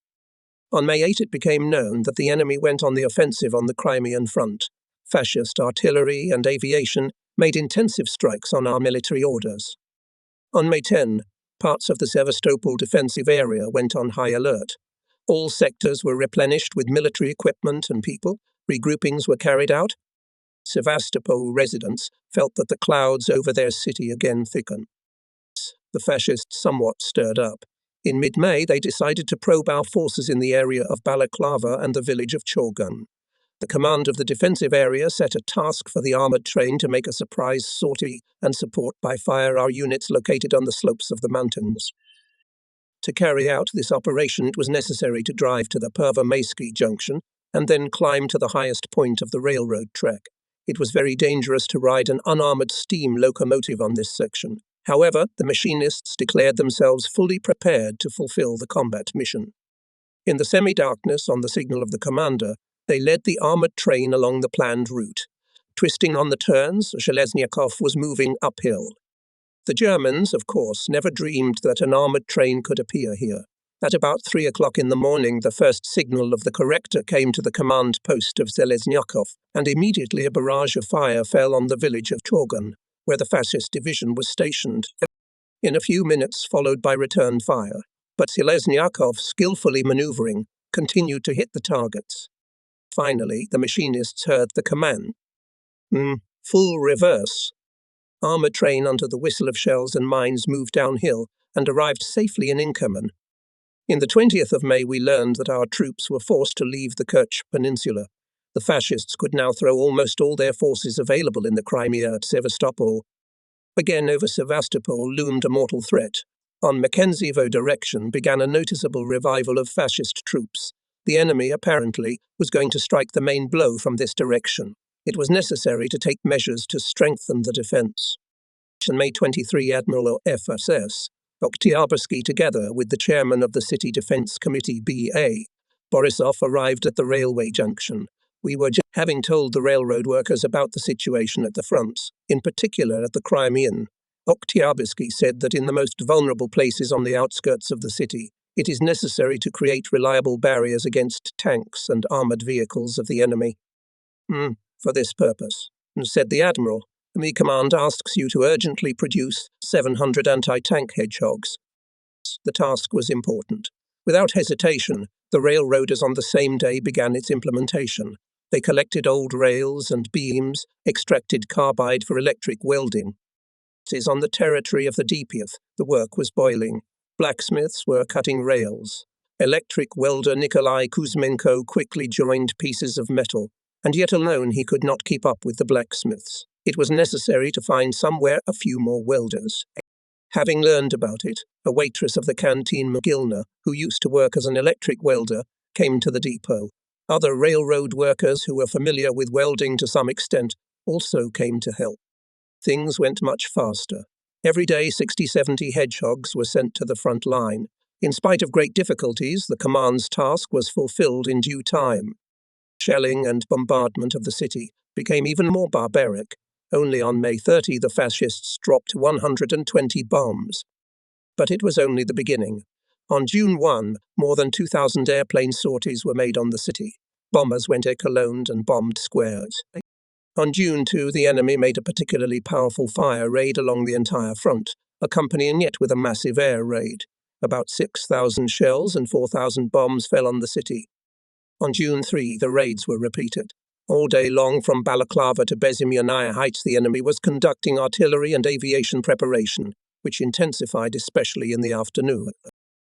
On May 8 it became known that the enemy went on the offensive on the Crimean front. Fascist artillery and aviation made intensive strikes on our military orders. On May 10, parts of the Sevastopol defensive area went on high alert. All sectors were replenished with military equipment and people. Regroupings were carried out. Sevastopol residents felt that the clouds over their city again thickened. The fascists somewhat stirred up. In mid-May, they decided to probe our forces in the area of Balaklava and the village of Chorgun. The command of the defensive area set a task for the armoured train to make a surprise sortie and support by fire our units located on the slopes of the mountains. To carry out this operation, it was necessary to drive to the Pervomaysky junction and then climb to the highest point of the railroad track. It was very dangerous to ride an unarmoured steam locomotive on this section. However, the machinists declared themselves fully prepared to fulfill the combat mission. In the semi-darkness, on the signal of the commander, they led the armoured train along the planned route. Twisting on the turns, Zheleznyakov was moving uphill. The Germans, of course, never dreamed that an armoured train could appear here. At about 3 o'clock in the morning, the first signal of the corrector came to the command post of Zheleznyakov, and immediately a barrage of fire fell on the village of Chorgun, where the fascist division was stationed. In a few minutes, followed by return fire, but Zheleznyakov, skillfully manoeuvring, continued to hit the targets. Finally, the machinists heard the command. Full reverse. Armoured train under the whistle of shells and mines moved downhill and arrived safely in Inkerman. In the 20th of May, we learned that our troops were forced to leave the Kerch Peninsula. The fascists could now throw almost all their forces available in the Crimea at Sevastopol. Again, over Sevastopol loomed a mortal threat. On Mackenzievo direction began a noticeable revival of fascist troops. The enemy, apparently, was going to strike the main blow from this direction. It was necessary to take measures to strengthen the defence. On May 23, Admiral FSS Oktyabrsky, together with the chairman of the City Defence Committee B.A., Borisov, arrived at the railway junction. We were just having told the railroad workers about the situation at the fronts, in particular at the Crimean. Oktyabrsky said that in the most vulnerable places on the outskirts of the city, it is necessary to create reliable barriers against tanks and armoured vehicles of the enemy. For this purpose, said the Admiral, the command asks you to urgently produce 700 anti-tank hedgehogs. The task was important. Without hesitation, the railroaders on the same day began its implementation. They collected old rails and beams, extracted carbide for electric welding. It is on the territory of the Deepyth. The work was boiling. Blacksmiths were cutting rails. Electric welder Nikolai Kuzmenko quickly joined pieces of metal, and yet alone he could not keep up with the blacksmiths. It was necessary to find somewhere a few more welders. Having learned about it, a waitress of the canteen, Magilna, who used to work as an electric welder, came to the depot. Other railroad workers who were familiar with welding to some extent also came to help. Things went much faster. Every day 60-70 hedgehogs were sent to the front line. In spite of great difficulties, the command's task was fulfilled in due time. Shelling and bombardment of the city became even more barbaric. Only on May 30 the fascists dropped 120 bombs. But it was only the beginning. On June 1, more than 2,000 airplane sorties were made on the city. Bombers went écheloned and bombed squares. On June 2, the enemy made a particularly powerful fire raid along the entire front, accompanying it with a massive air raid. About 6,000 shells and 4,000 bombs fell on the city. On June 3, the raids were repeated. All day long, from Balaklava to Bezimyanaya Heights, the enemy was conducting artillery and aviation preparation, which intensified especially in the afternoon.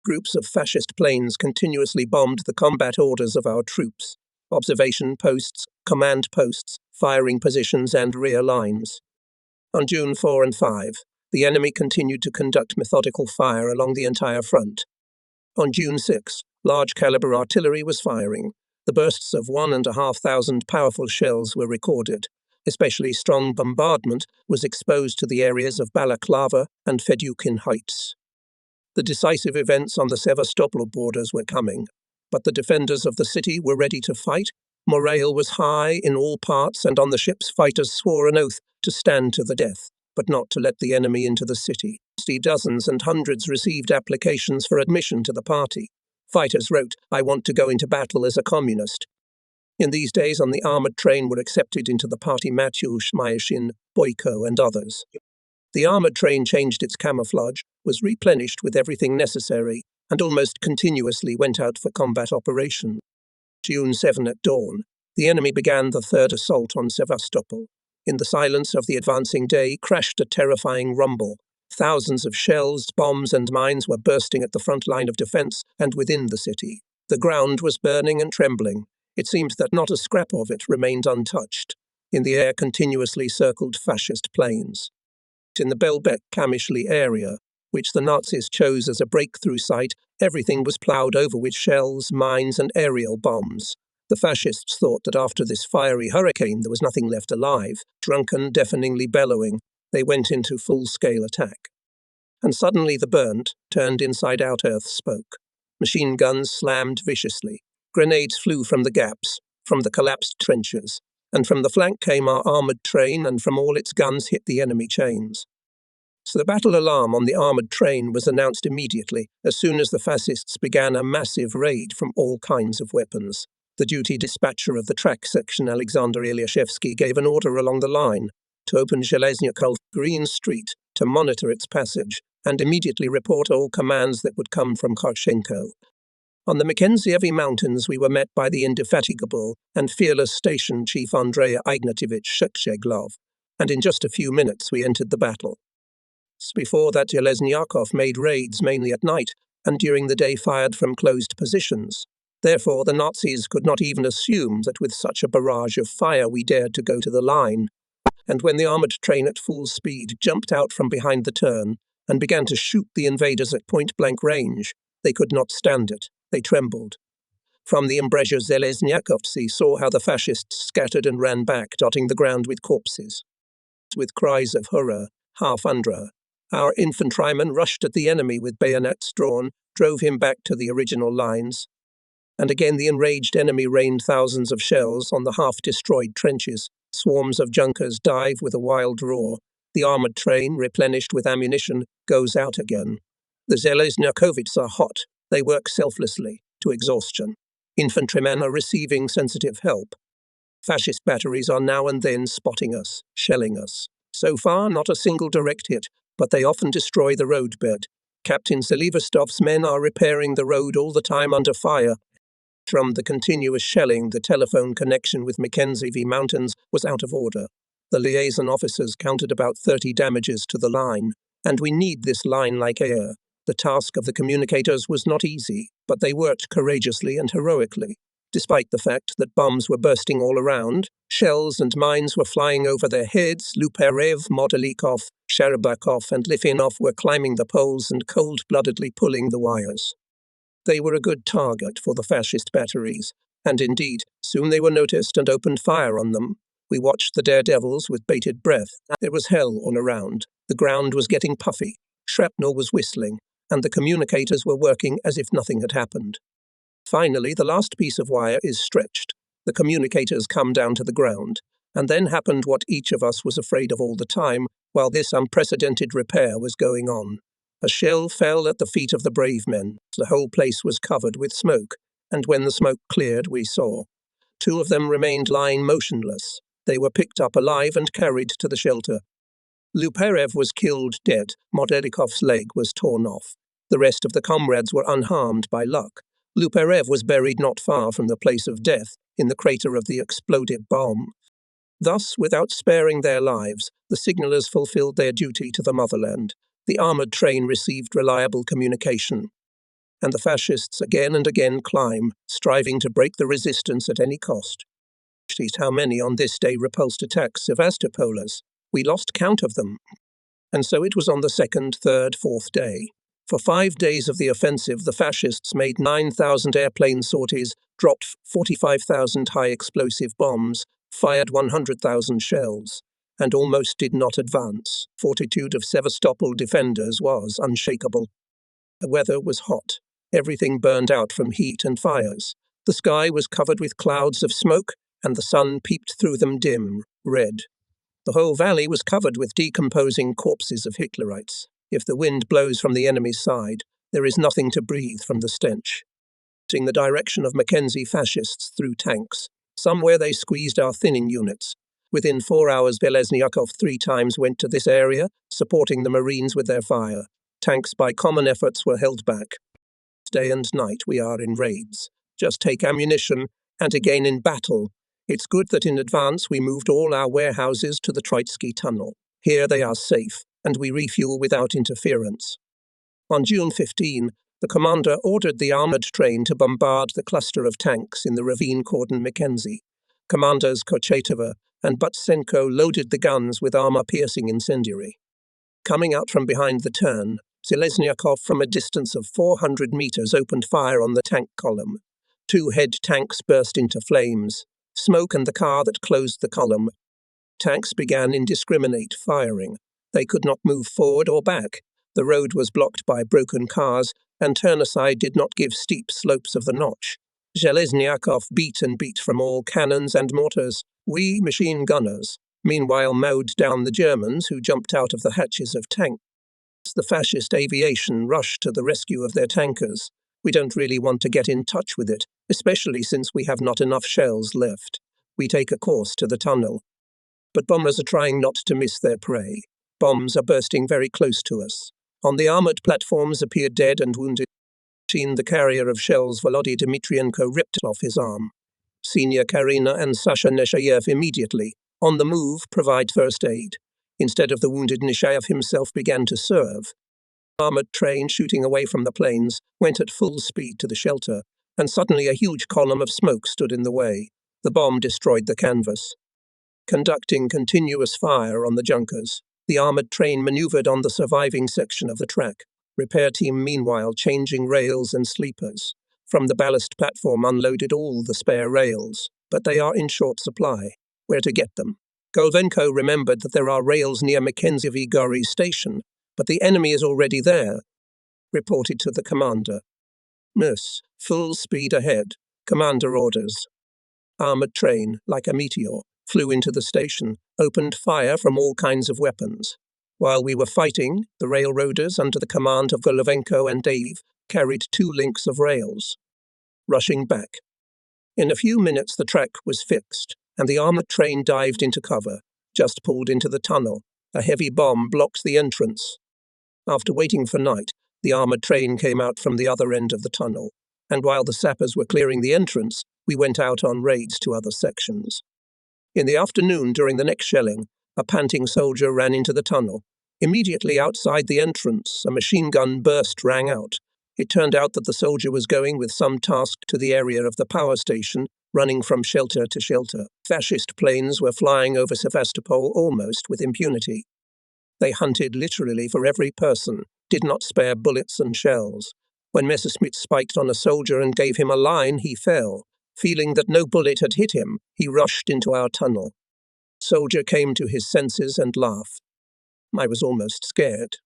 Groups of fascist planes continuously bombed the combat orders of our troops, observation posts, command posts, firing positions, and rear lines. On June 4 and 5, the enemy continued to conduct methodical fire along the entire front. On June 6, large-caliber artillery was firing. The bursts of 1,500 powerful shells were recorded. Especially strong bombardment was exposed to the areas of Balaklava and Fedyukin Heights. The decisive events on the Sevastopol borders were coming, but the defenders of the city were ready to fight. Morale was high in all parts, and on the ships fighters swore an oath to stand to the death, but not to let the enemy into the city. Dozens and hundreds received applications for admission to the party. Fighters wrote, "I want to go into battle as a communist." In these days on the armoured train were accepted into the party Matyush, Myashin, Boyko and others. The armoured train changed its camouflage, was replenished with everything necessary, and almost continuously went out for combat operations. June 7 at dawn, the enemy began the third assault on Sevastopol. In the silence of the advancing day crashed a terrifying rumble. Thousands of shells, bombs and mines were bursting at the front line of defence and within the city. The ground was burning and trembling. It seemed that not a scrap of it remained untouched. In the air continuously circled fascist planes. In the Belbek-Kamishli area, which the Nazis chose as a breakthrough site, everything was ploughed over with shells, mines and aerial bombs. The fascists thought that after this fiery hurricane there was nothing left alive. Drunken, deafeningly bellowing, they went into full-scale attack. And suddenly the burnt, turned inside-out earth spoke. Machine guns slammed viciously. Grenades flew from the gaps, from the collapsed trenches, and from the flank came our armoured train, and from all its guns hit the enemy chains. So the battle alarm on the armoured train was announced immediately, as soon as the fascists began a massive raid from all kinds of weapons. The duty dispatcher of the track section, Alexander Ilyashevsky, gave an order along the line to open Zheleznyakov Green Street to monitor its passage and immediately report all commands that would come from Kharchenko. On the Mackenzievo Mountains we were met by the indefatigable and fearless station chief Andrei Ignatievich Sheksheglov, and in just a few minutes we entered the battle. Before that, Zheleznyakov made raids mainly at night, and during the day fired from closed positions. Therefore, the Nazis could not even assume that with such a barrage of fire we dared to go to the line. And when the armoured train at full speed jumped out from behind the turn and began to shoot the invaders at point-blank range, they could not stand it. They trembled. From the embrasure, Zheleznyakhovцы saw how the fascists scattered and ran back, dotting the ground with corpses. With cries of hurrah, half under, our infantrymen rushed at the enemy with bayonets drawn, drove him back to the original lines. And again the enraged enemy rained thousands of shells on the half-destroyed trenches. Swarms of Junkers dive with a wild roar. The armoured train, replenished with ammunition, goes out again. The Zheleznyakhovцы are hot. They work selflessly, to exhaustion. Infantrymen are receiving sensitive help. Fascist batteries are now and then spotting us, shelling us. So far, not a single direct hit, but they often destroy the roadbed. Captain Selivestov's men are repairing the road all the time under fire. From the continuous shelling, the telephone connection with Mackenzie V Mountains was out of order. The liaison officers counted about 30 damages to the line, and we need this line like air. The task of the communicators was not easy, but they worked courageously and heroically. Despite the fact that bombs were bursting all around, shells and mines were flying over their heads, Luperev, Modelikov, Sherbakov and Lifinov were climbing the poles and cold-bloodedly pulling the wires. They were a good target for the fascist batteries, and indeed, soon they were noticed and opened fire on them. We watched the daredevils with bated breath. There was hell all around. The ground was getting puffy. Shrapnel was whistling, and the communicators were working as if nothing had happened. Finally, the last piece of wire is stretched. The communicators come down to the ground, and then happened what each of us was afraid of all the time while this unprecedented repair was going on. A shell fell at the feet of the brave men. The whole place was covered with smoke, and when the smoke cleared, we saw. 2 of them remained lying motionless. They were picked up alive and carried to the shelter. Luperev was killed dead. Modelikov's leg was torn off. The rest of the comrades were unharmed by luck. Luperev was buried not far from the place of death, in the crater of the exploded bomb. Thus, without sparing their lives, the signallers fulfilled their duty to the motherland. The armoured train received reliable communication. And the fascists again and again climb, striving to break the resistance at any cost. See how many on this day repulsed attacks Sevastopolers. We lost count of them. And so it was on the 2nd, 3rd, 4th day. For 5 days of the offensive, the fascists made 9,000 airplane sorties, dropped 45,000 high-explosive bombs, fired 100,000 shells, and almost did not advance. Fortitude of Sevastopol defenders was unshakable. The weather was hot. Everything burned out from heat and fires. The sky was covered with clouds of smoke, and the sun peeped through them dim, red. The whole valley was covered with decomposing corpses of Hitlerites. If the wind blows from the enemy's side, there is nothing to breathe from the stench. In the direction of Mackenzie fascists through tanks. Somewhere they squeezed our thinning units. Within 4 hours, Zheleznyakov 3 times went to this area, supporting the Marines with their fire. Tanks by common efforts were held back. Day and night we are in raids. Just take ammunition, and again in battle. It's good that in advance we moved all our warehouses to the Troitsky Tunnel. Here they are safe, and we refuel without interference. On June 15, the commander ordered the armoured train to bombard the cluster of tanks in the ravine cordon Mackenzie. Commanders Kochetova and Butsenko loaded the guns with armour-piercing incendiary. Coming out from behind the turn, Zheleznyakov from a distance of 400 meters opened fire on the tank column. 2 head tanks burst into flames. Smoke and the car that closed the column. Tanks began indiscriminate firing. They could not move forward or back. The road was blocked by broken cars, and turn-aside did not give steep slopes of the notch. Zheleznyakov beat and beat from all cannons and mortars. We, machine gunners, meanwhile mowed down the Germans who jumped out of the hatches of tanks. The fascist aviation rushed to the rescue of their tankers. We don't really want to get in touch with it, especially since we have not enough shells left. We take a course to the tunnel. But bombers are trying not to miss their prey. Bombs are bursting very close to us. On the armoured platforms appeared dead and wounded. The carrier of shells Volody Dmitrienko ripped off his arm. Senior Karina and Sasha Neshayev immediately, on the move, provide first aid. Instead of the wounded, Neshayev himself began to serve. armored train shooting away from the planes went at full speed to the shelter, and suddenly a huge column of smoke stood in the way. The bomb destroyed the canvas. Conducting continuous fire on the junkers, the armored train maneuvered on the surviving section of the track. Repair team meanwhile changing rails and sleepers. From the ballast platform unloaded all the spare rails, but they are in short supply. Where to get them? Golvenko remembered that there are rails near Mackenzie v. Gori station, but the enemy is already there. Reported to the commander. Miss, full speed ahead. Commander orders. Armored train, like a meteor, flew into the station, opened fire from all kinds of weapons. While we were fighting, the railroaders, under the command of Golovenko and Dave, carried 2 links of rails. Rushing back. In a few minutes the track was fixed, and the armored train dived into cover, just pulled into the tunnel. A heavy bomb blocked the entrance. After waiting for night, the armored train came out from the other end of the tunnel, and while the sappers were clearing the entrance, we went out on raids to other sections. In the afternoon, during the next shelling, a panting soldier ran into the tunnel. Immediately outside the entrance, a machine gun burst rang out. It turned out that the soldier was going with some task to the area of the power station, running from shelter to shelter. Fascist planes were flying over Sevastopol almost with impunity. They hunted literally for every person, did not spare bullets and shells. When Messerschmitt spiked on a soldier and gave him a line, he fell. Feeling that no bullet had hit him, he rushed into our tunnel. Soldier came to his senses and laughed. I was almost scared.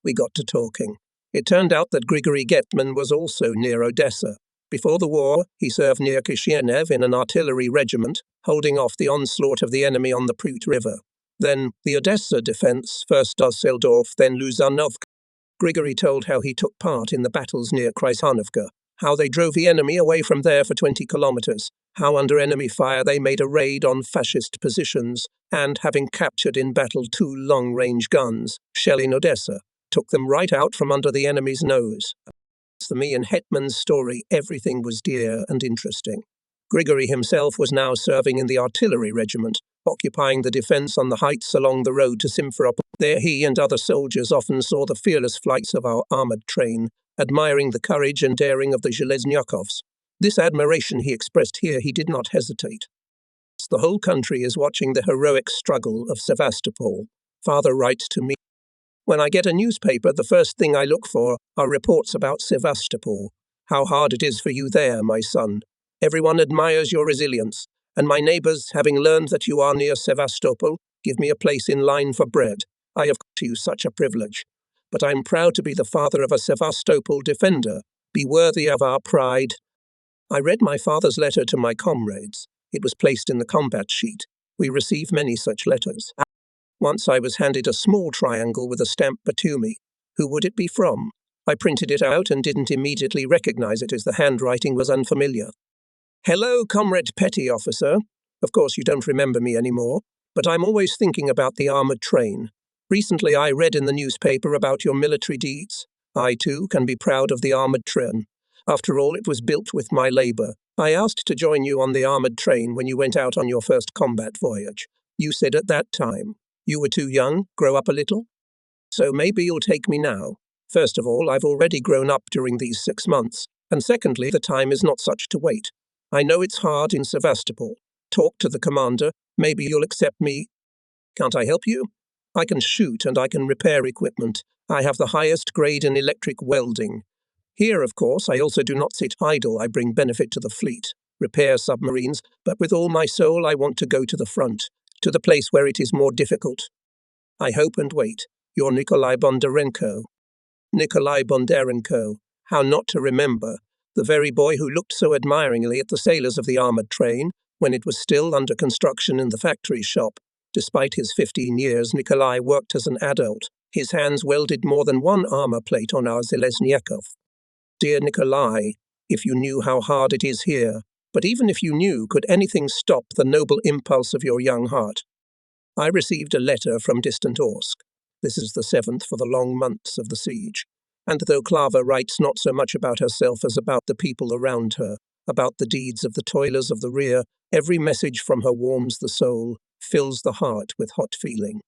We got to talking. It turned out that Grigory Getman was also near Odessa. Before the war, he served near Kishinev in an artillery regiment, holding off the onslaught of the enemy on the Prut River. Then the Odessa defense, first Dusseldorf, then Luzanovka. Grigory told how he took part in the battles near Krysanovka, how they drove the enemy away from there for 20 kilometers, how under enemy fire they made a raid on fascist positions, and, having captured in battle 2 long-range guns, shelling Odessa, took them right out from under the enemy's nose. For me and Hetman's story, everything was dear and interesting. Grigory himself was now serving in the artillery regiment, occupying the defense on the heights along the road to Simferopol. There he and other soldiers often saw the fearless flights of our armoured train, admiring the courage and daring of the Zheleznyakhovs. This admiration he expressed here, he did not hesitate. The whole country is watching the heroic struggle of Sevastopol. Father writes to me, when I get a newspaper, the first thing I look for are reports about Sevastopol. How hard it is for you there, my son. Everyone admires your resilience, and my neighbours, having learned that you are near Sevastopol, give me a place in line for bread. I have to you such a privilege. But I am proud to be the father of a Sevastopol defender. Be worthy of our pride. I read my father's letter to my comrades. It was placed in the combat sheet. We receive many such letters. Once I was handed a small triangle with a stamp Batumi. Who would it be from? I printed it out and didn't immediately recognize it as the handwriting was unfamiliar. Hello, Comrade Petty Officer. Of course you don't remember me anymore, but I'm always thinking about the armoured train. Recently I read in the newspaper about your military deeds. I, too, can be proud of the armoured train. After all, it was built with my labour. I asked to join you on the armoured train when you went out on your first combat voyage. You said at that time, you were too young, grow up a little? So maybe you'll take me now. First of all, I've already grown up during these 6 months, and secondly, the time is not such to wait. I know it's hard in Sevastopol. Talk to the commander, maybe you'll accept me. Can't I help you? I can shoot and I can repair equipment. I have the highest grade in electric welding. Here, of course, I also do not sit idle. I bring benefit to the fleet, repair submarines, but with all my soul I want to go to the front, to the place where it is more difficult. I hope and wait. Your Nikolai Bondarenko. Nikolai Bondarenko. How not to remember. The very boy who looked so admiringly at the sailors of the armoured train when it was still under construction in the factory shop. Despite his 15 years, Nikolai worked as an adult. His hands welded more than one armour plate on our Zheleznyakov. Dear Nikolai, if you knew how hard it is here, but even if you knew, could anything stop the noble impulse of your young heart? I received a letter from distant Orsk. This is the 7th for the long months of the siege. And though Klava writes not so much about herself as about the people around her, about the deeds of the toilers of the rear, every message from her warms the soul, fills the heart with hot feeling.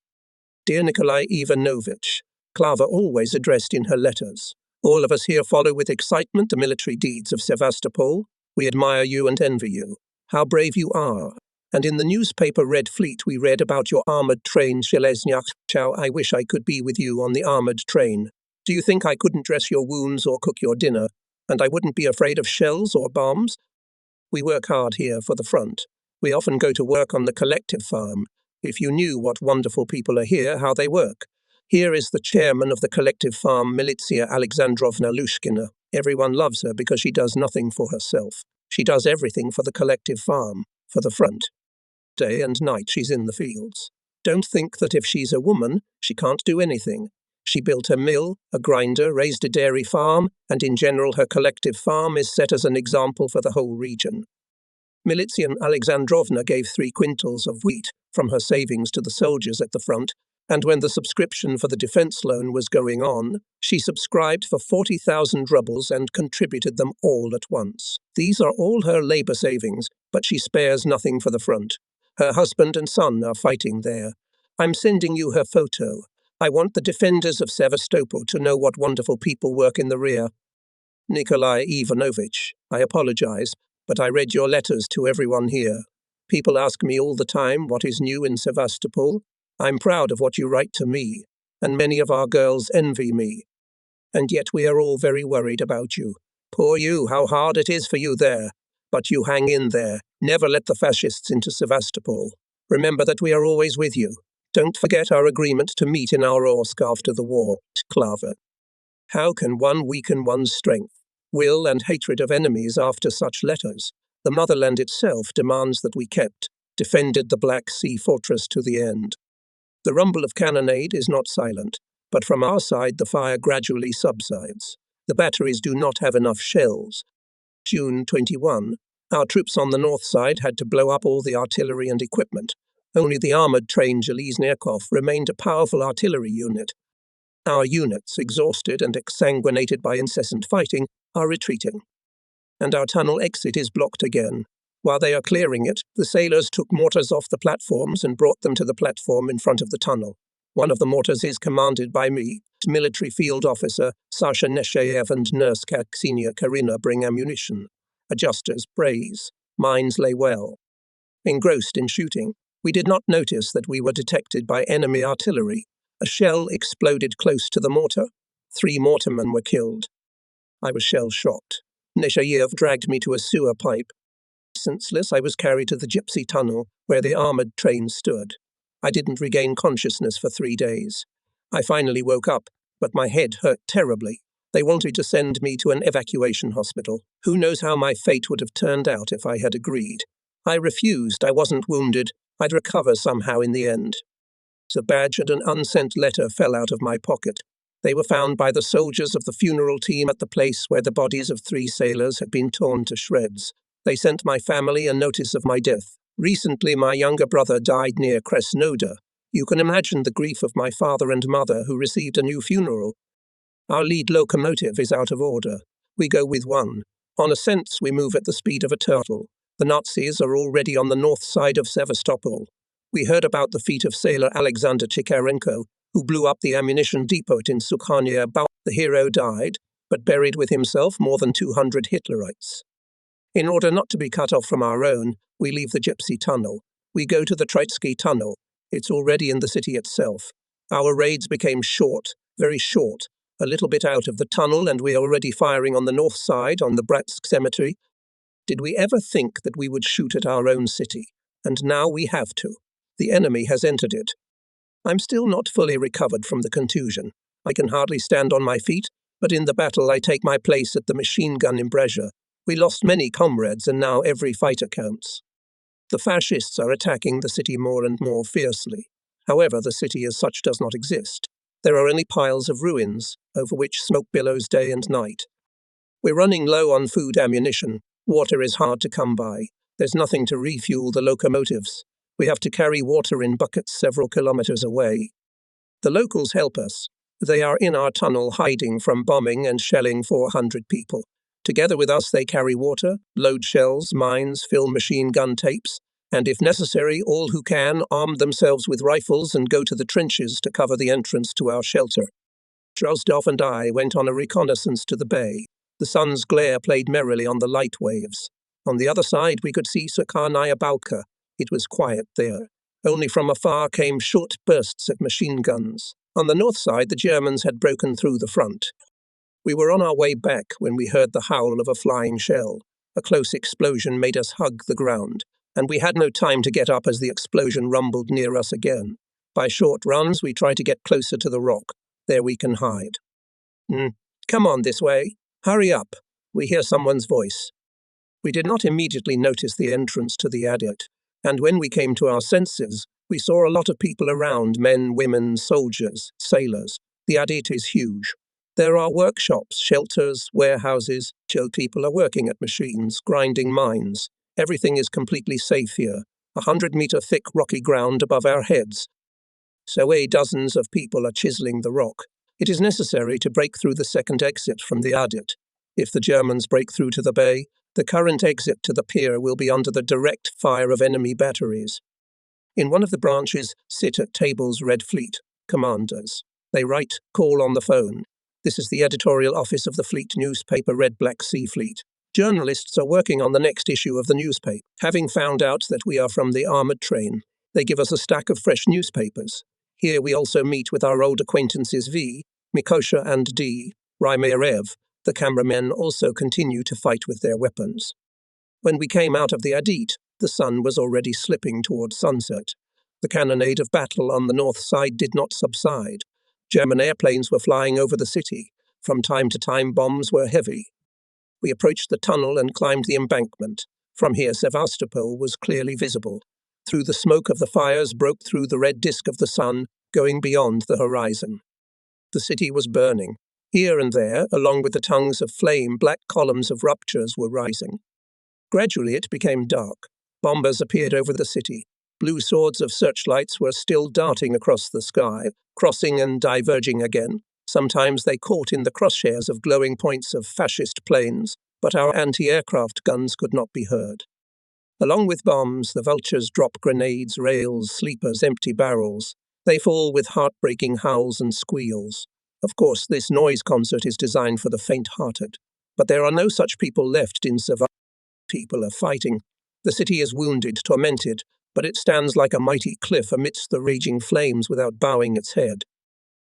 Dear Nikolai Ivanovich, Clava always addressed in her letters. All of us here follow with excitement the military deeds of Sevastopol. We admire you and envy you. How brave you are. And in the newspaper Red Fleet we read about your armoured train, Shelesniak. Chow, I wish I could be with you on the armoured train. Do you think I couldn't dress your wounds or cook your dinner? And I wouldn't be afraid of shells or bombs? We work hard here for the front. We often go to work on the collective farm. If you knew what wonderful people are here, how they work. Here is the chairman of the collective farm, Militia Alexandrovna Lushkina. Everyone loves her because she does nothing for herself. She does everything for the collective farm, for the front. Day and night she's in the fields. Don't think that if she's a woman, she can't do anything. She built a mill, a grinder, raised a dairy farm, and in general her collective farm is set as an example for the whole region. Militia Alexandrovna gave 3 quintals of wheat from her savings to the soldiers at the front, and when the subscription for the defence loan was going on, she subscribed for 40,000 rubles and contributed them all at once. These are all her labour savings, but she spares nothing for the front. Her husband and son are fighting there. I'm sending you her photo. I want the defenders of Sevastopol to know what wonderful people work in the rear. Nikolai Ivanovich, I apologize, but I read your letters to everyone here. People ask me all the time what is new in Sevastopol. I'm proud of what you write to me, and many of our girls envy me. And yet we are all very worried about you. Poor you, how hard it is for you there. But you hang in there. Never let the fascists into Sevastopol. Remember that we are always with you. Don't forget our agreement to meet in our Orsk after the war, Clava. How can one weaken one's strength, will and hatred of enemies after such letters? The motherland itself demands that we defended the Black Sea fortress to the end. The rumble of cannonade is not silent, but from our side the fire gradually subsides. The batteries do not have enough shells. June 21, our troops on the north side had to blow up all the artillery and equipment. Only the armoured train Zheleznyakov remained a powerful artillery unit. Our units, exhausted and exsanguinated by incessant fighting, are retreating. And our tunnel exit is blocked again. While they are clearing it, the sailors took mortars off the platforms and brought them to the platform in front of the tunnel. One of the mortars is commanded by me. Military field officer Sasha Neshayev and nurse Ksenia Karina bring ammunition. Adjusters praise. Mines lay well. Engrossed in shooting, we did not notice that we were detected by enemy artillery. A shell exploded close to the mortar. 3 mortarmen were killed. I was shell-shocked. Neshayev dragged me to a sewer pipe. Senseless, I was carried to the gypsy tunnel, where the armoured train stood. I didn't regain consciousness for 3 days. I finally woke up, but my head hurt terribly. They wanted to send me to an evacuation hospital. Who knows how my fate would have turned out if I had agreed. I refused. I wasn't wounded. I'd recover somehow in the end. A badge and an unsent letter fell out of my pocket. They were found by the soldiers of the funeral team at the place where the bodies of 3 sailors had been torn to shreds. They sent my family a notice of my death. Recently, my younger brother died near Kresnoda. You can imagine the grief of my father and mother, who received a new funeral. Our lead locomotive is out of order. We go with 1. On a sense, we move at the speed of a turtle. The Nazis are already on the north side of Sevastopol. We heard about the feat of sailor Alexander Chikarenko, who blew up the ammunition depot in Sukhania. The hero died, but buried with himself more than 200 Hitlerites. In order not to be cut off from our own, we leave the Gypsy Tunnel. We go to the Troitsky Tunnel. It's already in the city itself. Our raids became short, very short, a little bit out of the tunnel, and we are already firing on the north side, on the Bratsk Cemetery. Did we ever think that we would shoot at our own city? And now we have to. The enemy has entered it. I'm still not fully recovered from the contusion. I can hardly stand on my feet, but in the battle I take my place at the machine gun embrasure. We lost many comrades, and now every fighter counts. The fascists are attacking the city more and more fiercely. However, the city as such does not exist. There are only piles of ruins, over which smoke billows day and night. We're running low on food ammunition. Water is hard to come by. There's nothing to refuel the locomotives. We have to carry water in buckets several kilometers away. The locals help us. They are in our tunnel hiding from bombing and shelling 400 people. Together with us they carry water, load shells, mines, fill machine gun tapes, and if necessary, all who can arm themselves with rifles and go to the trenches to cover the entrance to our shelter. Drozdov and I went on a reconnaissance to the bay. The sun's glare played merrily on the light waves. On the other side we could see Sakarnaya Balka. It was quiet there. Only from afar came short bursts of machine guns. On the north side the Germans had broken through the front. We were on our way back when we heard the howl of a flying shell. A close explosion made us hug the ground, and we had no time to get up as the explosion rumbled near us again. By short runs we tried to get closer to the rock. There we can hide. Come on this way. Hurry up. We hear someone's voice. We did not immediately notice the entrance to the adit, and when we came to our senses, we saw a lot of people around, men, women, soldiers, sailors. The adit is huge. There are workshops, shelters, warehouses. People are working at machines, grinding mines. Everything is completely safe here. 100-meter thick rocky ground above our heads. So dozens of people are chiseling the rock. It is necessary to break through the second exit from the adit. If the Germans break through to the bay, the current exit to the pier will be under the direct fire of enemy batteries. In one of the branches sit at tables Red Fleet commanders. They write, call on the phone. This is the editorial office of the fleet newspaper Red Black Sea Fleet. Journalists are working on the next issue of the newspaper. Having found out that we are from the armoured train, they give us a stack of fresh newspapers. Here we also meet with our old acquaintances V, Mikosha and D, Rymerev. The cameramen also continue to fight with their weapons. When we came out of the adit, the sun was already slipping towards sunset. The cannonade of battle on the north side did not subside. German airplanes were flying over the city. From time to time bombs were heavy. We approached the tunnel and climbed the embankment. From here Sevastopol was clearly visible. Through the smoke of the fires broke through the red disk of the sun, going beyond the horizon. The city was burning. Here and there, along with the tongues of flame, black columns of ruptures were rising. Gradually it became dark. Bombers appeared over the city. Blue swords of searchlights were still darting across the sky, crossing and diverging again. Sometimes they caught in the crosshairs of glowing points of fascist planes, but our anti-aircraft guns could not be heard. Along with bombs, the vultures drop grenades, rails, sleepers, empty barrels. They fall with heartbreaking howls and squeals. Of course, this noise concert is designed for the faint-hearted. But there are no such people left in Sevastopol. People are fighting. The city is wounded, tormented, but it stands like a mighty cliff amidst the raging flames without bowing its head.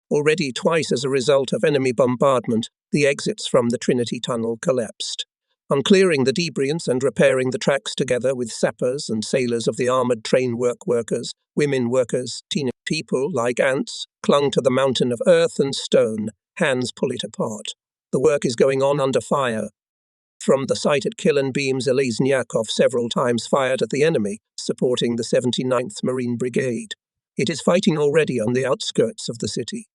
Already twice as a result of enemy bombardment, the exits from the Trinity Tunnel collapsed. On clearing the debris and repairing the tracks together with sappers and sailors of the armoured train workers, women workers, teen people, like ants, clung to the mountain of earth and stone, hands pull it apart. The work is going on under fire. From the site at Killen beams Zheleznyakov several times fired at the enemy, supporting the 79th Marine Brigade. It is fighting already on the outskirts of the city.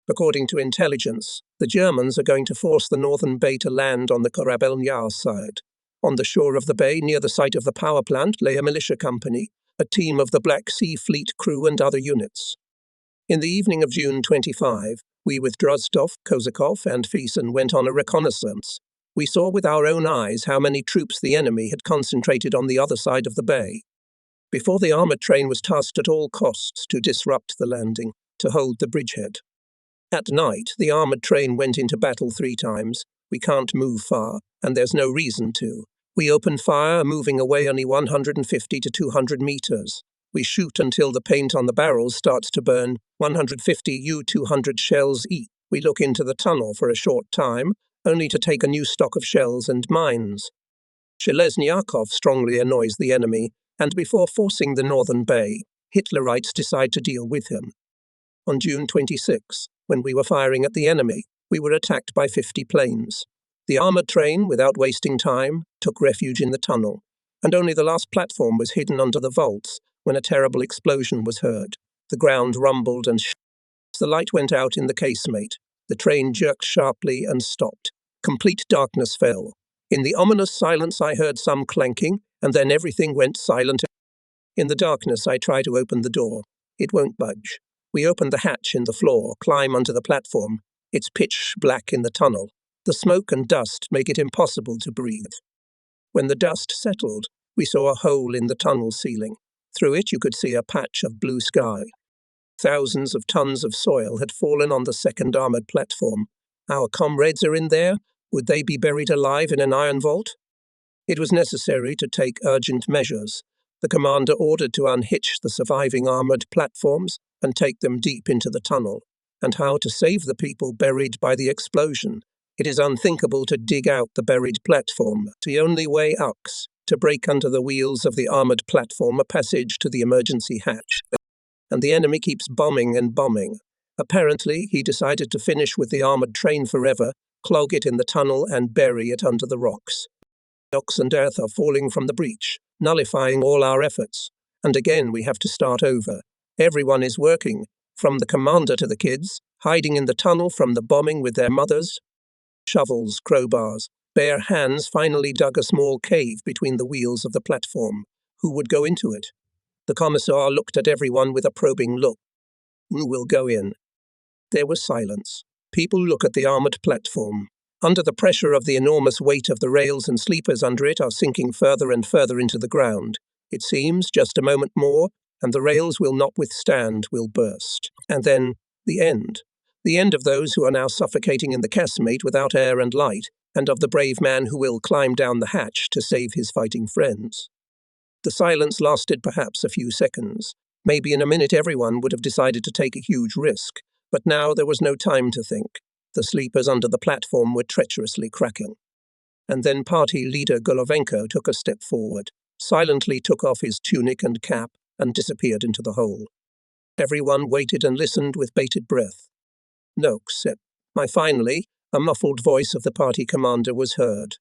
According to intelligence, the Germans are going to force the northern bay to land on the Korabelnyar side. On the shore of the bay, near the site of the power plant, lay a militia company, a team of the Black Sea Fleet crew and other units. In the evening of June 25, we with Drozdov, Kozakov, and Fiesen went on a reconnaissance. We saw with our own eyes how many troops the enemy had concentrated on the other side of the bay. Before the armoured train was tasked at all costs to disrupt the landing, to hold the bridgehead. At night, the armoured train went into battle 3 times. We can't move far, and there's no reason to. We open fire, moving away only 150 to 200 meters. We shoot until the paint on the barrels starts to burn, 150 U-200 shells each. We look into the tunnel for a short time, only to take a new stock of shells and mines. Zheleznyakov strongly annoys the enemy, and before forcing the northern bay, Hitlerites decide to deal with him. On June 26, when we were firing at the enemy, we were attacked by 50 planes. The armoured train, without wasting time, took refuge in the tunnel, and only the last platform was hidden under the vaults when a terrible explosion was heard. The ground rumbled and the light went out in the casemate. The train jerked sharply and stopped. Complete darkness fell. In the ominous silence I heard some clanking, and then everything went silent. In the darkness I try to open the door. It won't budge. We open the hatch in the floor, climb onto the platform. It's pitch black in the tunnel. The smoke and dust make it impossible to breathe. When the dust settled, we saw a hole in the tunnel ceiling. Through it you could see a patch of blue sky. Thousands of tons of soil had fallen on the second armored platform. Our comrades are in there. Would they be buried alive in an iron vault? It was necessary to take urgent measures. The commander ordered to unhitch the surviving armored platforms and take them deep into the tunnel. And how to save the people buried by the explosion? It is unthinkable to dig out the buried platform. The only way out, to break under the wheels of the armored platform a passage to the emergency hatch. And the enemy keeps bombing and bombing. Apparently, he decided to finish with the armored train forever, clog it in the tunnel and bury it under the rocks. Rocks and earth are falling from the breach, nullifying all our efforts. And again, we have to start over. Everyone is working, from the commander to the kids, hiding in the tunnel from the bombing with their mothers. Shovels, crowbars, bare hands finally dug a small cave between the wheels of the platform. Who would go into it? The commissar looked at everyone with a probing look. Who will go in? There was silence. People look at the armored platform. Under the pressure of the enormous weight of the rails and sleepers under it are sinking further and further into the ground. It seems just a moment more, and the rails will not withstand, will burst. And then, the end. The end of those who are now suffocating in the casemate without air and light, and of the brave man who will climb down the hatch to save his fighting friends. The silence lasted perhaps a few seconds. Maybe in a minute everyone would have decided to take a huge risk, but now there was no time to think. The sleepers under the platform were treacherously cracking. And then party leader Golovenko took a step forward, silently took off his tunic and cap, and disappeared into the hole. Everyone waited and listened with bated breath. No, except finally, a muffled voice of the party commander was heard.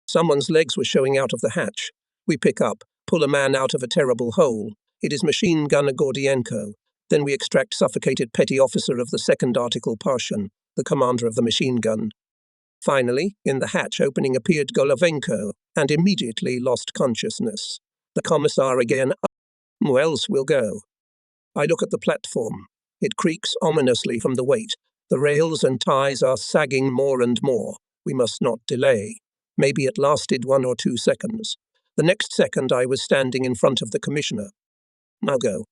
Someone's legs were showing out of the hatch. We pick up, pull a man out of a terrible hole. It is machine gunner Gordienko. Then we extract suffocated petty officer of the second article Parshan, the commander of the machine gun. Finally, in the hatch opening appeared Golovenko, and immediately lost consciousness. The commissar again. Who else will go? I look at the platform. It creaks ominously from the weight. The rails and ties are sagging more and more. We must not delay. Maybe it lasted 1 or 2 seconds. The next second I was standing in front of the commissioner. Now go.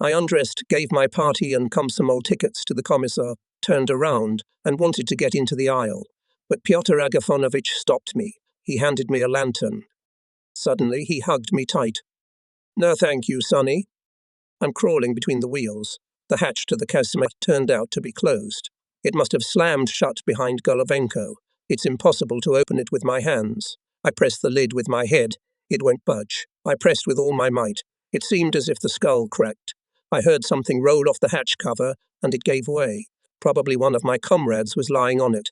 I undressed, gave my party and Komsomol tickets to the commissar, turned around, and wanted to get into the aisle. But Pyotr Agafonovich stopped me. He handed me a lantern. Suddenly he hugged me tight. No thank you, Sonny. I'm crawling between the wheels. The hatch to the casemate turned out to be closed. It must have slammed shut behind Golovenko. It's impossible to open it with my hands. I pressed the lid with my head. It won't budge. I pressed with all my might. It seemed as if the skull cracked. I heard something roll off the hatch cover, and it gave way. Probably one of my comrades was lying on it.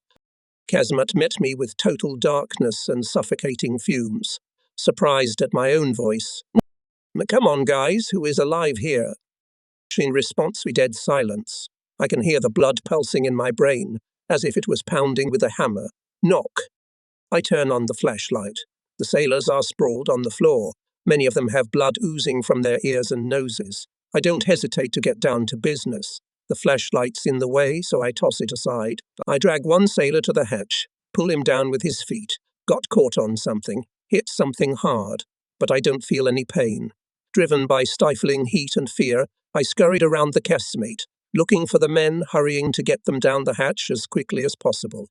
Casemate met me with total darkness and suffocating fumes. Surprised at my own voice. Come on, guys, who is alive here? In response, we dead silence. I can hear the blood pulsing in my brain, as if it was pounding with a hammer. Knock. I turn on the flashlight. The sailors are sprawled on the floor. Many of them have blood oozing from their ears and noses. I don't hesitate to get down to business. The flashlight's in the way, so I toss it aside. I drag one sailor to the hatch, pull him down with his feet. Got caught on something, hit something hard, but I don't feel any pain. Driven by stifling heat and fear, I scurried around the casemate, looking for the men, hurrying to get them down the hatch as quickly as possible.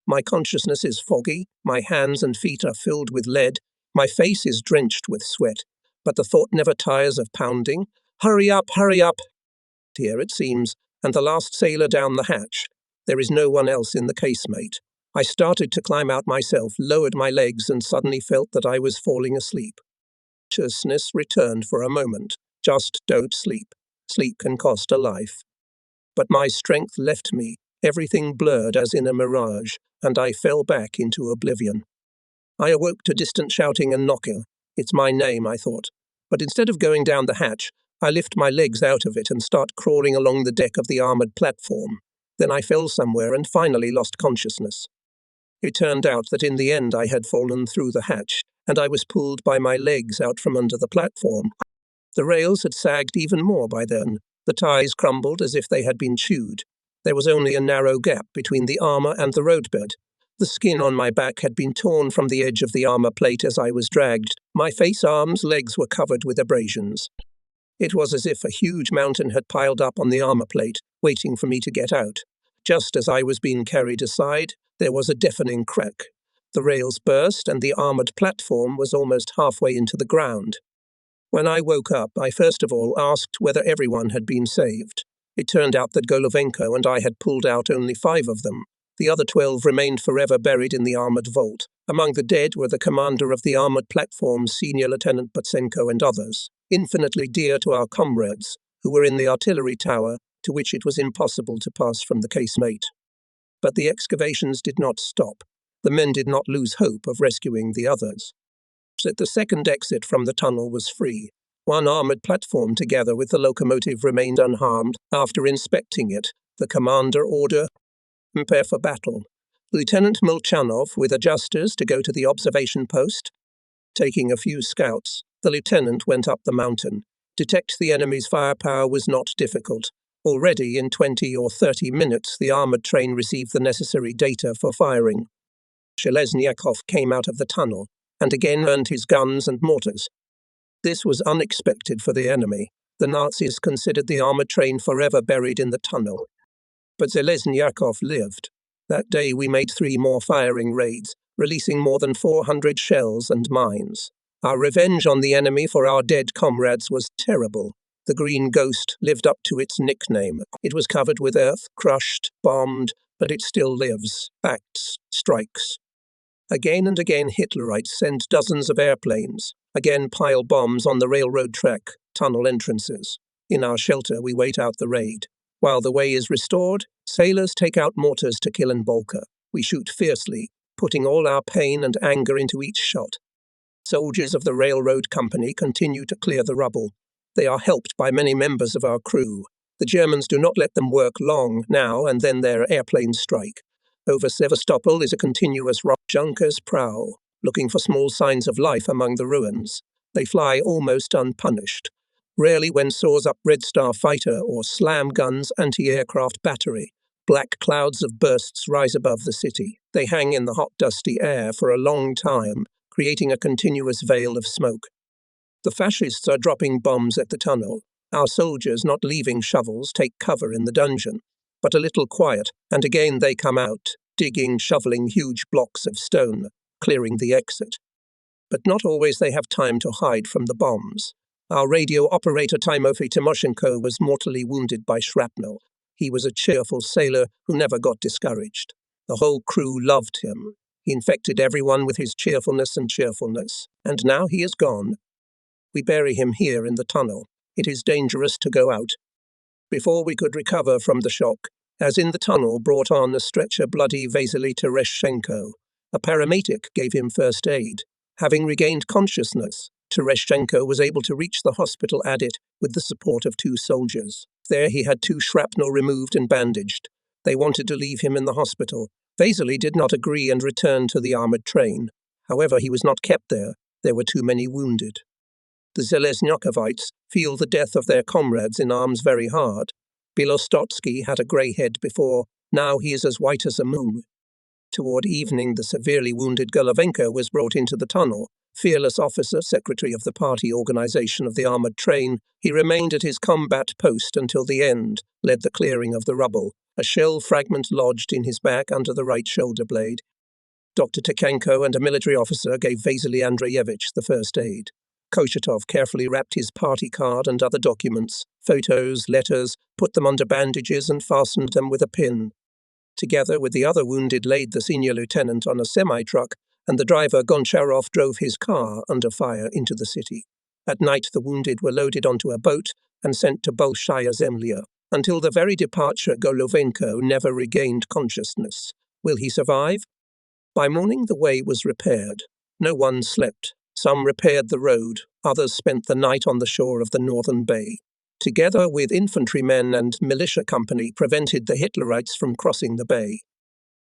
My consciousness is foggy, my hands and feet are filled with lead, my face is drenched with sweat, but the thought never tires of pounding. Hurry up, hurry up! Here it seems, and the last sailor down the hatch. There is no one else in the casemate. I started to climb out myself, lowered my legs, and suddenly felt that I was falling asleep. Consciousness returned for a moment. Just don't sleep. Sleep can cost a life. But my strength left me, everything blurred as in a mirage, and I fell back into oblivion. I awoke to distant shouting and knocking. It's my name, I thought. But instead of going down the hatch, I lift my legs out of it and start crawling along the deck of the armoured platform. Then I fell somewhere and finally lost consciousness. It turned out that in the end I had fallen through the hatch, and I was pulled by my legs out from under the platform. The rails had sagged even more by then. The ties crumbled as if they had been chewed. There was only a narrow gap between the armour and the roadbed. The skin on my back had been torn from the edge of the armour plate as I was dragged. My face, arms, legs were covered with abrasions. It was as if a huge mountain had piled up on the armor plate, waiting for me to get out. Just as I was being carried aside, there was a deafening crack. The rails burst, and the armored platform was almost halfway into the ground. When I woke up, I first of all asked whether everyone had been saved. It turned out that Golovenko and I had pulled out only 5 of them. The other 12 remained forever buried in the armored vault. Among the dead were the commander of the armored platform, Senior Lieutenant Butsenko, and others, infinitely dear to our comrades, who were in the artillery tower, to which it was impossible to pass from the casemate. But the excavations did not stop. The men did not lose hope of rescuing the others. The second exit from the tunnel was free. One armored platform together with the locomotive remained unharmed. After inspecting it, the commander ordered, "Prepare for battle." Lieutenant Molchanov, with adjusters, to go to the observation post. Taking a few scouts, the lieutenant went up the mountain. Detect the enemy's firepower was not difficult. Already in 20 or 30 minutes, the armored train received the necessary data for firing. Zheleznyakov came out of the tunnel and again earned his guns and mortars. This was unexpected for the enemy. The Nazis considered the armored train forever buried in the tunnel. But Zheleznyakov lived. That day we made 3 more firing raids, releasing more than 400 shells and mines. Our revenge on the enemy for our dead comrades was terrible. The Green Ghost lived up to its nickname. It was covered with earth, crushed, bombed, but it still lives, acts, strikes. Again and again Hitlerites send dozens of airplanes, again pile bombs on the railroad track, tunnel entrances. In our shelter we wait out the raid. While the way is restored, sailors take out mortars to kill and bolker. We shoot fiercely, putting all our pain and anger into each shot. Soldiers of the railroad company continue to clear the rubble. They are helped by many members of our crew. The Germans do not let them work long now, and then their airplanes strike. Over Sevastopol is a continuous rock Junkers prowl, looking for small signs of life among the ruins. They fly almost unpunished. Rarely when soars up Red Star fighter or slam guns anti-aircraft battery. Black clouds of bursts rise above the city. They hang in the hot, dusty air for a long time, creating a continuous veil of smoke. The fascists are dropping bombs at the tunnel. Our soldiers, not leaving shovels, take cover in the dungeon. But a little quiet, and again they come out, digging, shoveling huge blocks of stone, clearing the exit. But not always they have time to hide from the bombs. Our radio operator Timofey Timoshenko was mortally wounded by shrapnel. He was a cheerful sailor who never got discouraged. The whole crew loved him. He infected everyone with his cheerfulness, and now he is gone. We bury him here in the tunnel. It is dangerous to go out. Before we could recover from the shock, as in the tunnel brought on a stretcher bloody Vasily Tereshchenko. A paramedic gave him first aid. Having regained consciousness, Tereshchenko was able to reach the hospital addit with the support of 2 soldiers. There he had 2 shrapnel removed and bandaged. They wanted to leave him in the hospital. Vasily did not agree and returned to the armored train. However, he was not kept there. There were too many wounded. The Zheleznykovites feel the death of their comrades in arms very hard. Bilostotsky had a grey head before, now he is as white as a moon. Toward evening, the severely wounded Golovenko was brought into the tunnel. Fearless officer, secretary of the party organization of the armored train, he remained at his combat post until the end, led the clearing of the rubble. A shell fragment lodged in his back under the right shoulder blade. Dr. Tekenko and a military officer gave Vasily Andreyevich the first aid. Koshetov carefully wrapped his party card and other documents, photos, letters, put them under bandages and fastened them with a pin. Together with the other wounded laid the senior lieutenant on a semi-truck, and the driver Goncharov drove his car under fire into the city. At night the wounded were loaded onto a boat and sent to Bolshaya Zemlya. Until the very departure, Golovenko never regained consciousness. Will he survive? By morning the way was repaired. No one slept. Some repaired the road, others spent the night on the shore of the northern bay. Together with infantrymen and militia company prevented the Hitlerites from crossing the bay.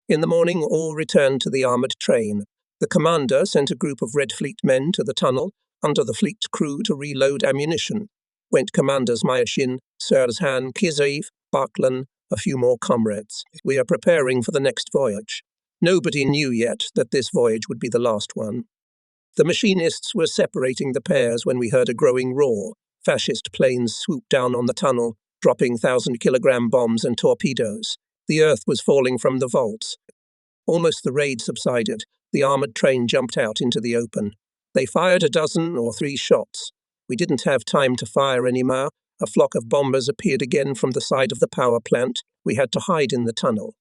In the morning all returned to the armoured train. The commander sent a group of Red Fleet men to the tunnel under the fleet crew to reload ammunition. Went commanders Myashin, Serzhan, Kizaev, Baklan, a few more comrades. We are preparing for the next voyage. Nobody knew yet that this voyage would be the last one. The machinists were separating the pairs when we heard a growing roar. Fascist planes swooped down on the tunnel, dropping 1,000-kilogram bombs and torpedoes. The earth was falling from the vaults. Almost the raid subsided. The armoured train jumped out into the open. They fired 2 or 3 shots. We didn't have time to fire any more. A flock of bombers appeared again from the side of the power plant. We had to hide in the tunnel.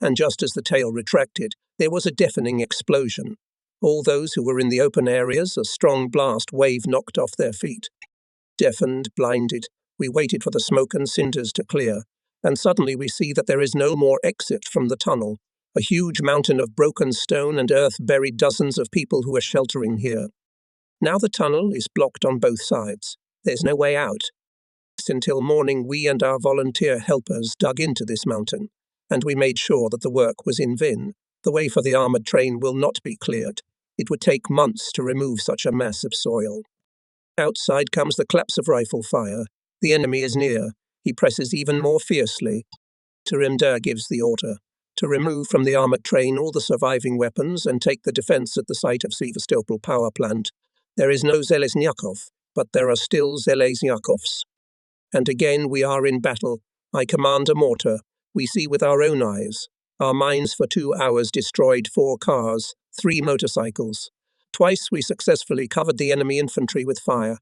And just as the tail retracted, there was a deafening explosion. All those who were in the open areas, a strong blast wave knocked off their feet. Deafened, blinded, we waited for the smoke and cinders to clear, and suddenly we see that there is no more exit from the tunnel. A huge mountain of broken stone and earth buried dozens of people who are sheltering here. Now the tunnel is blocked on both sides. There's no way out. Until morning, we and our volunteer helpers dug into this mountain, and we made sure that the work was in vain. The way for the armoured train will not be cleared. It would take months to remove such a mass of soil. Outside comes the claps of rifle fire. The enemy is near. He presses even more fiercely. Turimda gives the order to remove from the armoured train all the surviving weapons and take the defence at the site of Sevastopol power plant. There is no Zheleznyakov, but there are still Zheleznyakofs. And again we are in battle. I command a mortar. We see with our own eyes. Our mines for 2 hours destroyed 4 cars, 3 motorcycles. Twice we successfully covered the enemy infantry with fire.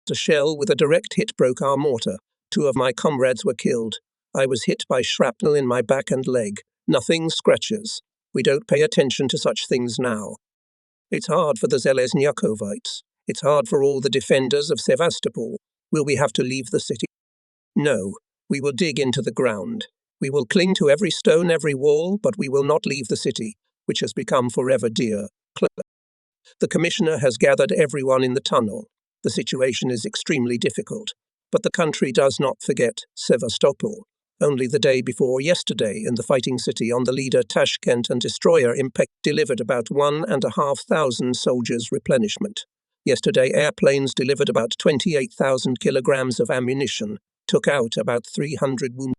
A shell with a direct hit broke our mortar. 2 of my comrades were killed. I was hit by shrapnel in my back and leg. Nothing scratches. We don't pay attention to such things now. It's hard for the Zheleznyakhovites. It's hard for all the defenders of Sevastopol. Will we have to leave the city? No. We will dig into the ground. We will cling to every stone, every wall, but we will not leave the city, which has become forever dear. The commissioner has gathered everyone in the tunnel. The situation is extremely difficult, but the country does not forget Sevastopol. Only the day before yesterday, in the fighting city on the leader Tashkent and destroyer Impact delivered about 1,500 soldiers' replenishment. Yesterday, airplanes delivered about 28,000 kilograms of ammunition, took out about 300 wounded.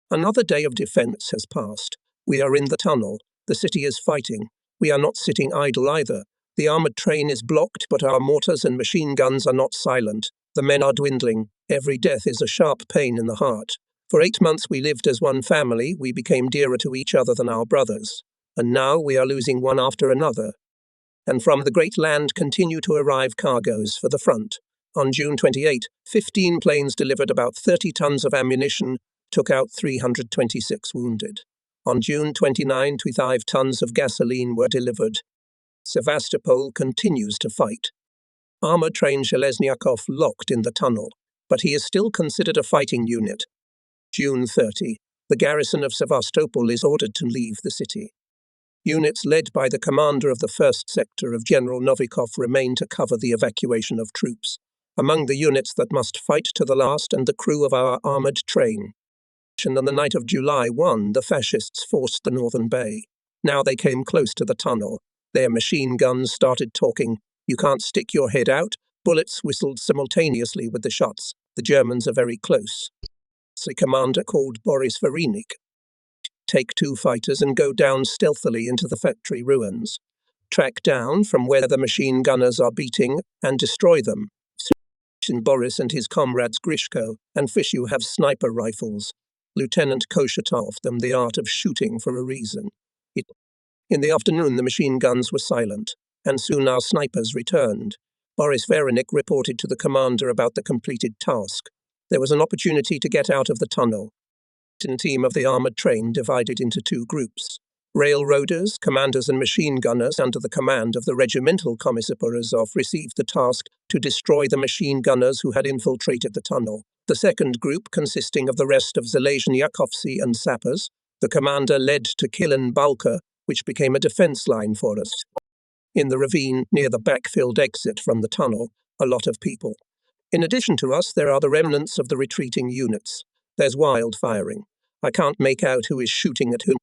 Another day of defense has passed. We are in the tunnel. The city is fighting. We are not sitting idle either. The armoured train is blocked, but our mortars and machine guns are not silent. The men are dwindling. Every death is a sharp pain in the heart. For 8 months we lived as one family. We became dearer to each other than our brothers. And now we are losing one after another. And from the great land continue to arrive cargoes for the front. On June 28, 15 planes delivered about 30 tons of ammunition, took out 326 wounded. On June 29, 25 tons of gasoline were delivered. Sevastopol continues to fight. Armoured train Zheleznyakov locked in the tunnel, but he is still considered a fighting unit. June 30, the garrison of Sevastopol is ordered to leave the city. Units led by the commander of the 1st sector of General Novikov remain to cover the evacuation of troops. Among the units that must fight to the last and the crew of our armoured train. And on the night of July 1, the fascists forced the northern bay. Now they came close to the tunnel. Their machine guns started talking. You can't stick your head out. Bullets whistled simultaneously with the shots. The Germans are very close. The commander called Boris Varinik. Take 2 fighters and go down stealthily into the factory ruins. Track down from where the machine gunners are beating and destroy them. Boris and his comrades Grishko and Fishu have sniper rifles. Lieutenant Kosha taught them the art of shooting for a reason. In the afternoon the machine guns were silent, and soon our snipers returned. Boris Varinik reported to the commander about the completed task. There was an opportunity to get out of the tunnel. The team of the armoured train divided into 2 groups. Railroaders, commanders and machine gunners under the command of the regimental Commissar Porozov received the task to destroy the machine gunners who had infiltrated the tunnel. The second group, consisting of the rest of Zheleznyakhovsi and sappers, the commander led to Kilin Balka, which became a defence line for us. In the ravine near the backfilled exit from the tunnel, a lot of people. In addition to us, there are the remnants of the retreating units. There's wild firing. I can't make out who is shooting at whom.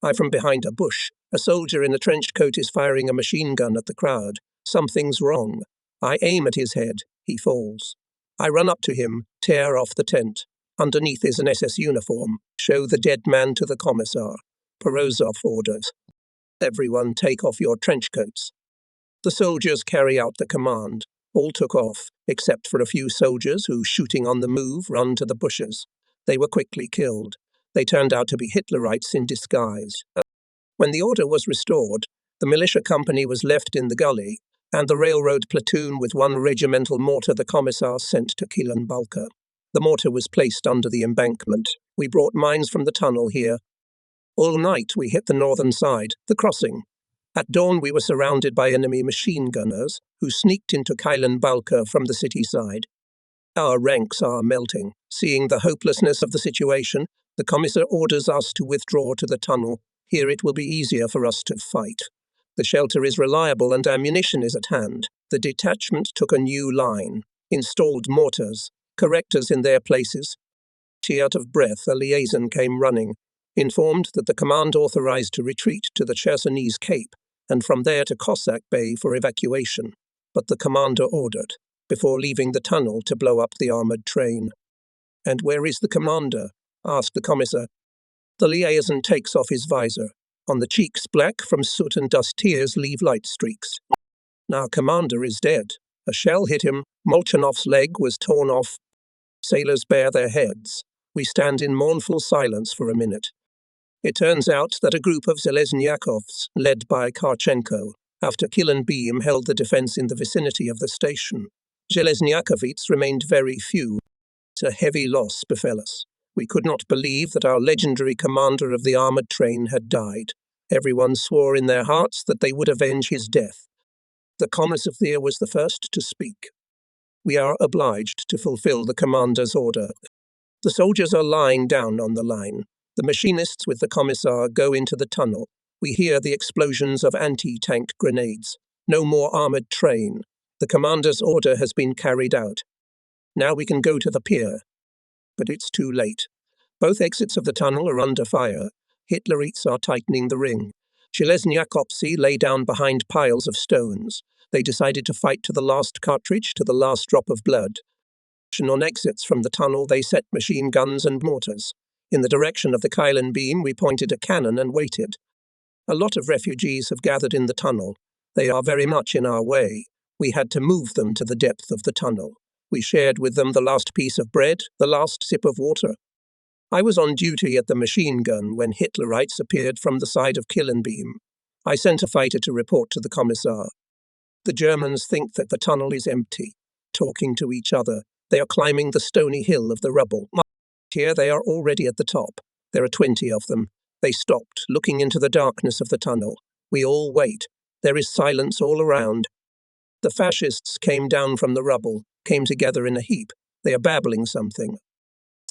I'm from behind a bush. A soldier in a trench coat is firing a machine gun at the crowd. Something's wrong. I aim at his head. He falls. I run up to him, tear off the tent. Underneath is an SS uniform. Show the dead man to the commissar. Porozov orders. Everyone take off your trench coats. The soldiers carry out the command. All took off, except for a few soldiers who, shooting on the move, ran to the bushes. They were quickly killed. They turned out to be Hitlerites in disguise. When the order was restored, the militia company was left in the gully, and the railroad platoon with one regimental mortar the Commissar sent to Killenbalka. The mortar was placed under the embankment. We brought mines from the tunnel here. All night we hit the northern side, the crossing. At dawn we were surrounded by enemy machine gunners, who sneaked into Killenbalka from the city side. Our ranks are melting. Seeing the hopelessness of the situation, the Commissar orders us to withdraw to the tunnel. Here it will be easier for us to fight. The shelter is reliable and ammunition is at hand. The detachment took a new line, installed mortars, correctors in their places. Out of breath, a liaison came running, informed that the command authorized to retreat to the Chersonese Cape and from there to Cossack Bay for evacuation. But the commander ordered, before leaving the tunnel, to blow up the armored train. "And where is the commander?" asked the Commissar. The liaison takes off his visor. On the cheeks, black from soot and dust, tears leave light streaks. Our commander is dead. A shell hit him. Molchanov's leg was torn off. Sailors bare their heads. We stand in mournful silence for a minute. It turns out that a group of Zelezniakovs, led by Karchenko, after Killenbeam held the defense in the vicinity of the station. Zelezniakovits remained very few. A heavy loss befell us. We could not believe that our legendary commander of the armored train had died. Everyone swore in their hearts that they would avenge his death. The Commissar was the first to speak. "We are obliged to fulfill the commander's order." The soldiers are lying down on the line. The machinists with the Commissar go into the tunnel. We hear the explosions of anti-tank grenades. No more armored train. The commander's order has been carried out. Now we can go to the pier. But it's too late. Both exits of the tunnel are under fire. Hitlerites are tightening the ring. Zelezniakovцы lay down behind piles of stones. They decided to fight to the last cartridge, to the last drop of blood. On exits from the tunnel, they set machine guns and mortars. In the direction of the Killenbeam, we pointed a cannon and waited. A lot of refugees have gathered in the tunnel. They are very much in our way. We had to move them to the depth of the tunnel. We shared with them the last piece of bread, the last sip of water. I was on duty at the machine gun when Hitlerites appeared from the side of Killenbeam. I sent a fighter to report to the Commissar. The Germans think that the tunnel is empty, talking to each other. They are climbing the stony hill of the rubble. Here they are already at the top. There are 20 of them. They stopped, looking into the darkness of the tunnel. We all wait. There is silence all around. The fascists came down from the rubble, came together in a heap. They are babbling something.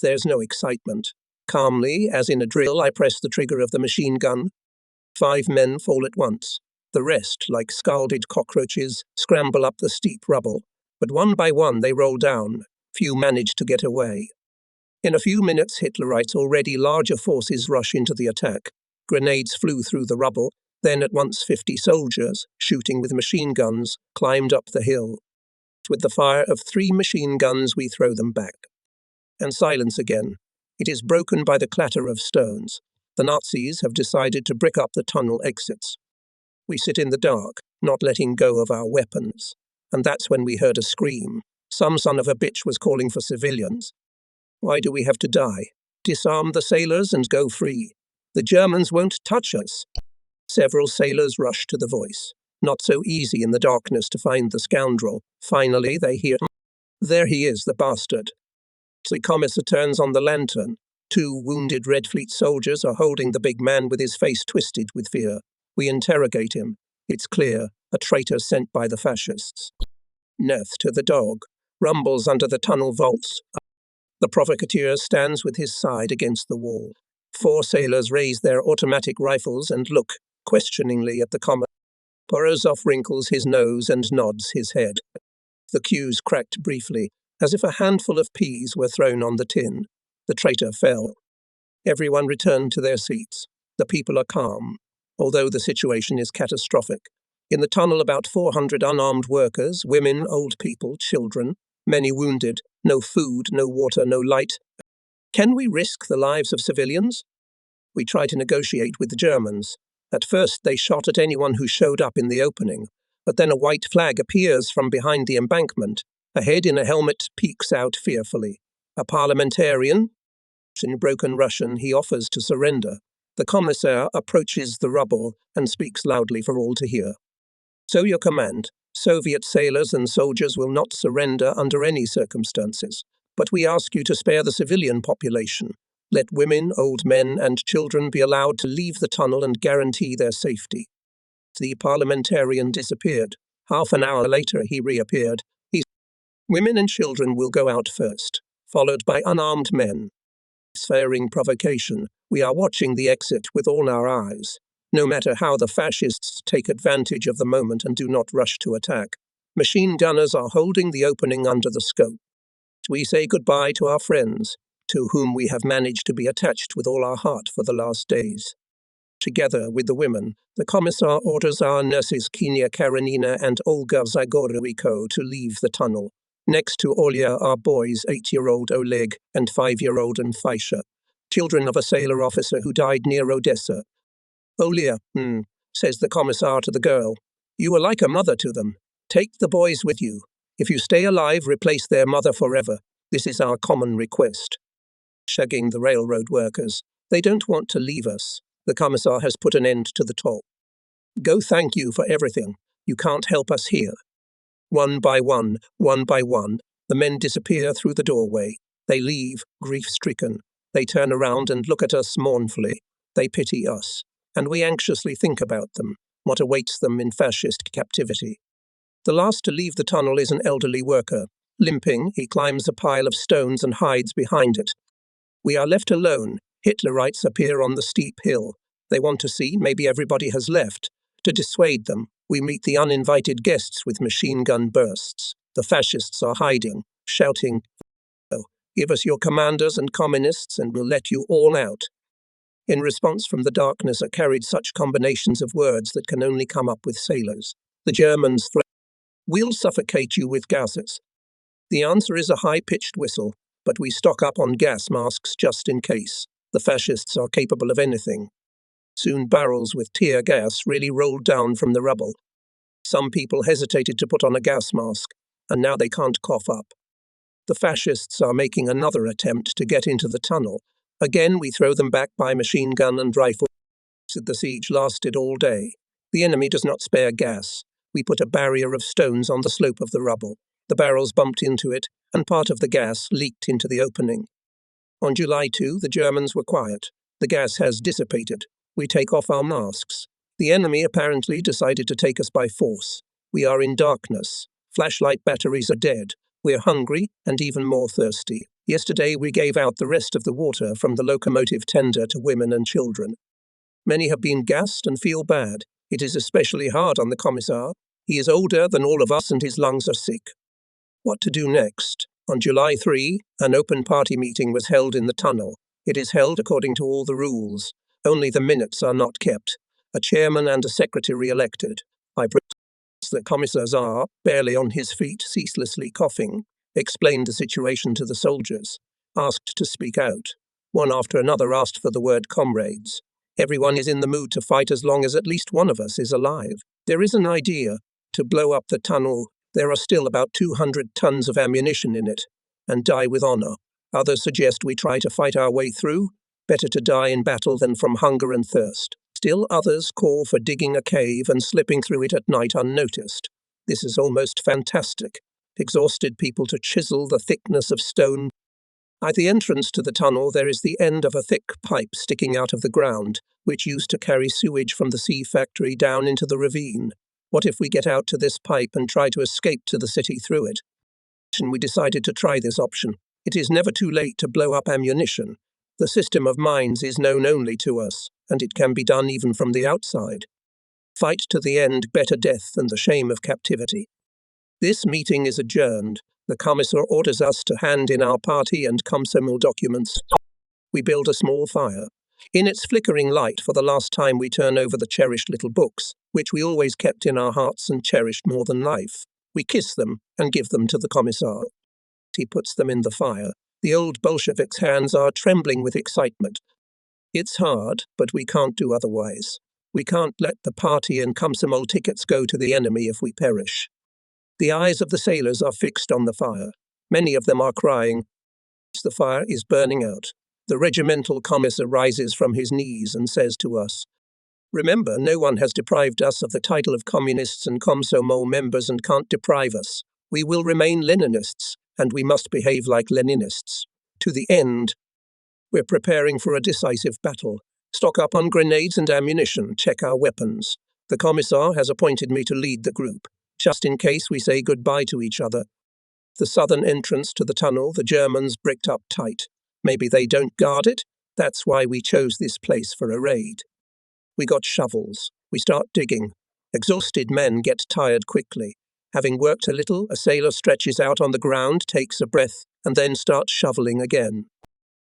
There's no excitement. Calmly, as in a drill, I press the trigger of the machine gun. 5 men fall at once. The rest, like scalded cockroaches, scramble up the steep rubble. But one by one they roll down. Few manage to get away. In a few minutes, Hitlerites' already larger forces rush into the attack. Grenades flew through the rubble. Then at once 50 soldiers, shooting with machine guns, climbed up the hill. With the fire of 3 machine guns, we throw them back. And silence again. It is broken by the clatter of stones. The Nazis have decided to brick up the tunnel exits. We sit in the dark, not letting go of our weapons. And that's when we heard a scream. Some son of a bitch was calling for civilians. Why do we have to die? Disarm the sailors and go free. The Germans won't touch us. Several sailors rush to the voice. Not so easy in the darkness to find the scoundrel. Finally, they hear, "There he is, the bastard." The Commissar turns on the lantern. 2 wounded Red Fleet soldiers are holding the big man with his face twisted with fear. We interrogate him. It's clear, a traitor sent by the fascists. Neth to the dog. Rumbles under the tunnel vaults. The provocateur stands with his side against the wall. 4 sailors raise their automatic rifles and look questioningly at the Commissar. Porozov wrinkles his nose and nods his head. The cues cracked briefly, as if a handful of peas were thrown on the tin. The traitor fell. Everyone returned to their seats. The people are calm, although the situation is catastrophic. In the tunnel, about 400 unarmed workers, women, old people, children, many wounded, no food, no water, no light. Can we risk the lives of civilians? We try to negotiate with the Germans. At first, they shot at anyone who showed up in the opening. But then a white flag appears from behind the embankment. A head in a helmet peeks out fearfully. A parliamentarian? In broken Russian, he offers to surrender. The commissar approaches the rubble and speaks loudly for all to hear. So your command, Soviet sailors and soldiers will not surrender under any circumstances, but we ask you to spare the civilian population. Let women, old men, and children be allowed to leave the tunnel and guarantee their safety. The parliamentarian disappeared. Half an hour later, he reappeared. Women and children will go out first, followed by unarmed men. Fearing provocation, we are watching the exit with all our eyes. No matter how the fascists take advantage of the moment and do not rush to attack, machine gunners are holding the opening under the scope. We say goodbye to our friends, to whom we have managed to be attached with all our heart for the last days. Together with the women, the commissar orders our nurses Kenya Karenina and Olga Zagorowiko to leave the tunnel. Next to Olya are boys 8-year-old Oleg and 5-year-old Anfisha, children of a sailor officer who died near Odessa. Olya, says the commissar to the girl, you are like a mother to them. Take the boys with you. If you stay alive, replace their mother forever. This is our common request. Shagging the railroad workers. They don't want to leave us. The commissar has put an end to the talk. Go, thank you for everything. You can't help us here. One by one, the men disappear through the doorway. They leave, grief-stricken. They turn around and look at us mournfully. They pity us, and we anxiously think about them, what awaits them in fascist captivity. The last to leave the tunnel is an elderly worker. Limping, he climbs a pile of stones and hides behind it. We are left alone. Hitlerites appear on the steep hill. They want to see, maybe everybody has left. To dissuade them, we meet the uninvited guests with machine gun bursts. The fascists are hiding, shouting, give us your commanders and communists and we'll let you all out. In response from the darkness are carried such combinations of words that can only come up with sailors. The Germans threaten, we'll suffocate you with gases. The answer is a high-pitched whistle, but we stock up on gas masks just in case. The fascists are capable of anything. Soon barrels with tear gas really rolled down from the rubble. Some people hesitated to put on a gas mask, and now they can't cough up. The fascists are making another attempt to get into the tunnel. Again, we throw them back by machine gun and rifle. The siege lasted all day. The enemy does not spare gas. We put a barrier of stones on the slope of the rubble. The barrels bumped into it, and part of the gas leaked into the opening. On July 2, the Germans were quiet. The gas has dissipated. We take off our masks. The enemy apparently decided to take us by force. We are in darkness. Flashlight batteries are dead. We're hungry and even more thirsty. Yesterday we gave out the rest of the water from the locomotive tender to women and children. Many have been gassed and feel bad. It is especially hard on the commissar. He is older than all of us and his lungs are sick. What to do next? On July 3, an open party meeting was held in the tunnel. It is held according to all the rules. Only the minutes are not kept. A chairman and a secretary elected. I press the commissar, barely on his feet, ceaselessly coughing, explained the situation to the soldiers, asked to speak out. One after another asked for the word comrades. Everyone is in the mood to fight as long as at least one of us is alive. There is an idea to blow up the tunnel. There are still about 200 tons of ammunition in it, and die with honor. Others suggest we try to fight our way through. Better to die in battle than from hunger and thirst. Still others call for digging a cave and slipping through it at night unnoticed. This is almost fantastic. Exhausted people to chisel the thickness of stone. At the entrance to the tunnel there is the end of a thick pipe sticking out of the ground, which used to carry sewage from the sea factory down into the ravine. What if we get out to this pipe and try to escape to the city through it? We decided to try this option. It is never too late to blow up ammunition. The system of mines is known only to us, and it can be done even from the outside. Fight to the end, better death than the shame of captivity. This meeting is adjourned. The commissar orders us to hand in our party and Komsomol documents. We build a small fire. In its flickering light, for the last time we turn over the cherished little books, which we always kept in our hearts and cherished more than life. We kiss them and give them to the commissar. He puts them in the fire. The old Bolshevik's hands are trembling with excitement. It's hard, but we can't do otherwise. We can't let the party and Komsomol tickets go to the enemy if we perish. The eyes of the sailors are fixed on the fire. Many of them are crying. The fire is burning out. The regimental commissar rises from his knees and says to us, "Remember, no one has deprived us of the title of communists and Komsomol members and can't deprive us. We will remain Leninists, and we must behave like Leninists. To the end. We're preparing for a decisive battle. Stock up on grenades and ammunition, check our weapons. The commissar has appointed me to lead the group, just in case we say goodbye to each other." The southern entrance to the tunnel, the Germans bricked up tight. Maybe they don't guard it? That's why we chose this place for a raid. We got shovels. We start digging. Exhausted men get tired quickly. Having worked a little, a sailor stretches out on the ground, takes a breath, and then starts shoveling again.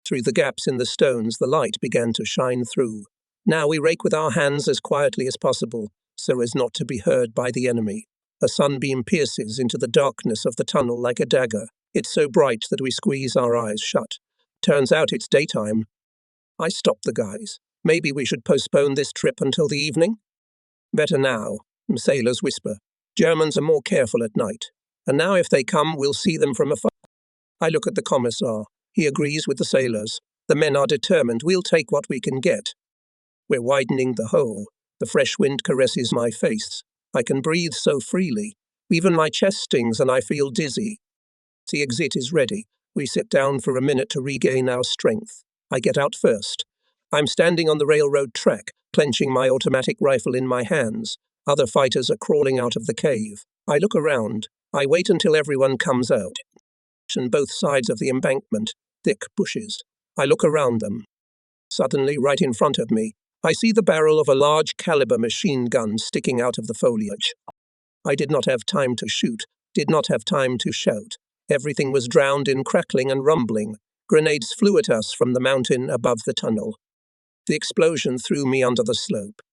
Through the gaps in the stones, the light began to shine through. Now we rake with our hands as quietly as possible, so as not to be heard by the enemy. A sunbeam pierces into the darkness of the tunnel like a dagger. It's so bright that we squeeze our eyes shut. Turns out it's daytime. I stop the guys. Maybe we should postpone this trip until the evening? Better now, sailors whisper. Germans are more careful at night. And now if they come, we'll see them from afar. I look at the commissar. He agrees with the sailors. The men are determined. We'll take what we can get. We're widening the hole. The fresh wind caresses my face. I can breathe so freely. Even my chest stings and I feel dizzy. The exit is ready. We sit down for a minute to regain our strength. I get out first. I'm standing on the railroad track, clenching my automatic rifle in my hands. Other fighters are crawling out of the cave. I look around. I wait until everyone comes out. On both sides of the embankment, thick bushes. I look around them. Suddenly, right in front of me, I see the barrel of a large caliber machine gun sticking out of the foliage. I did not have time to shoot, did not have time to shout. Everything was drowned in crackling and rumbling. Grenades flew at us from the mountain above the tunnel. The explosion threw me under the slope.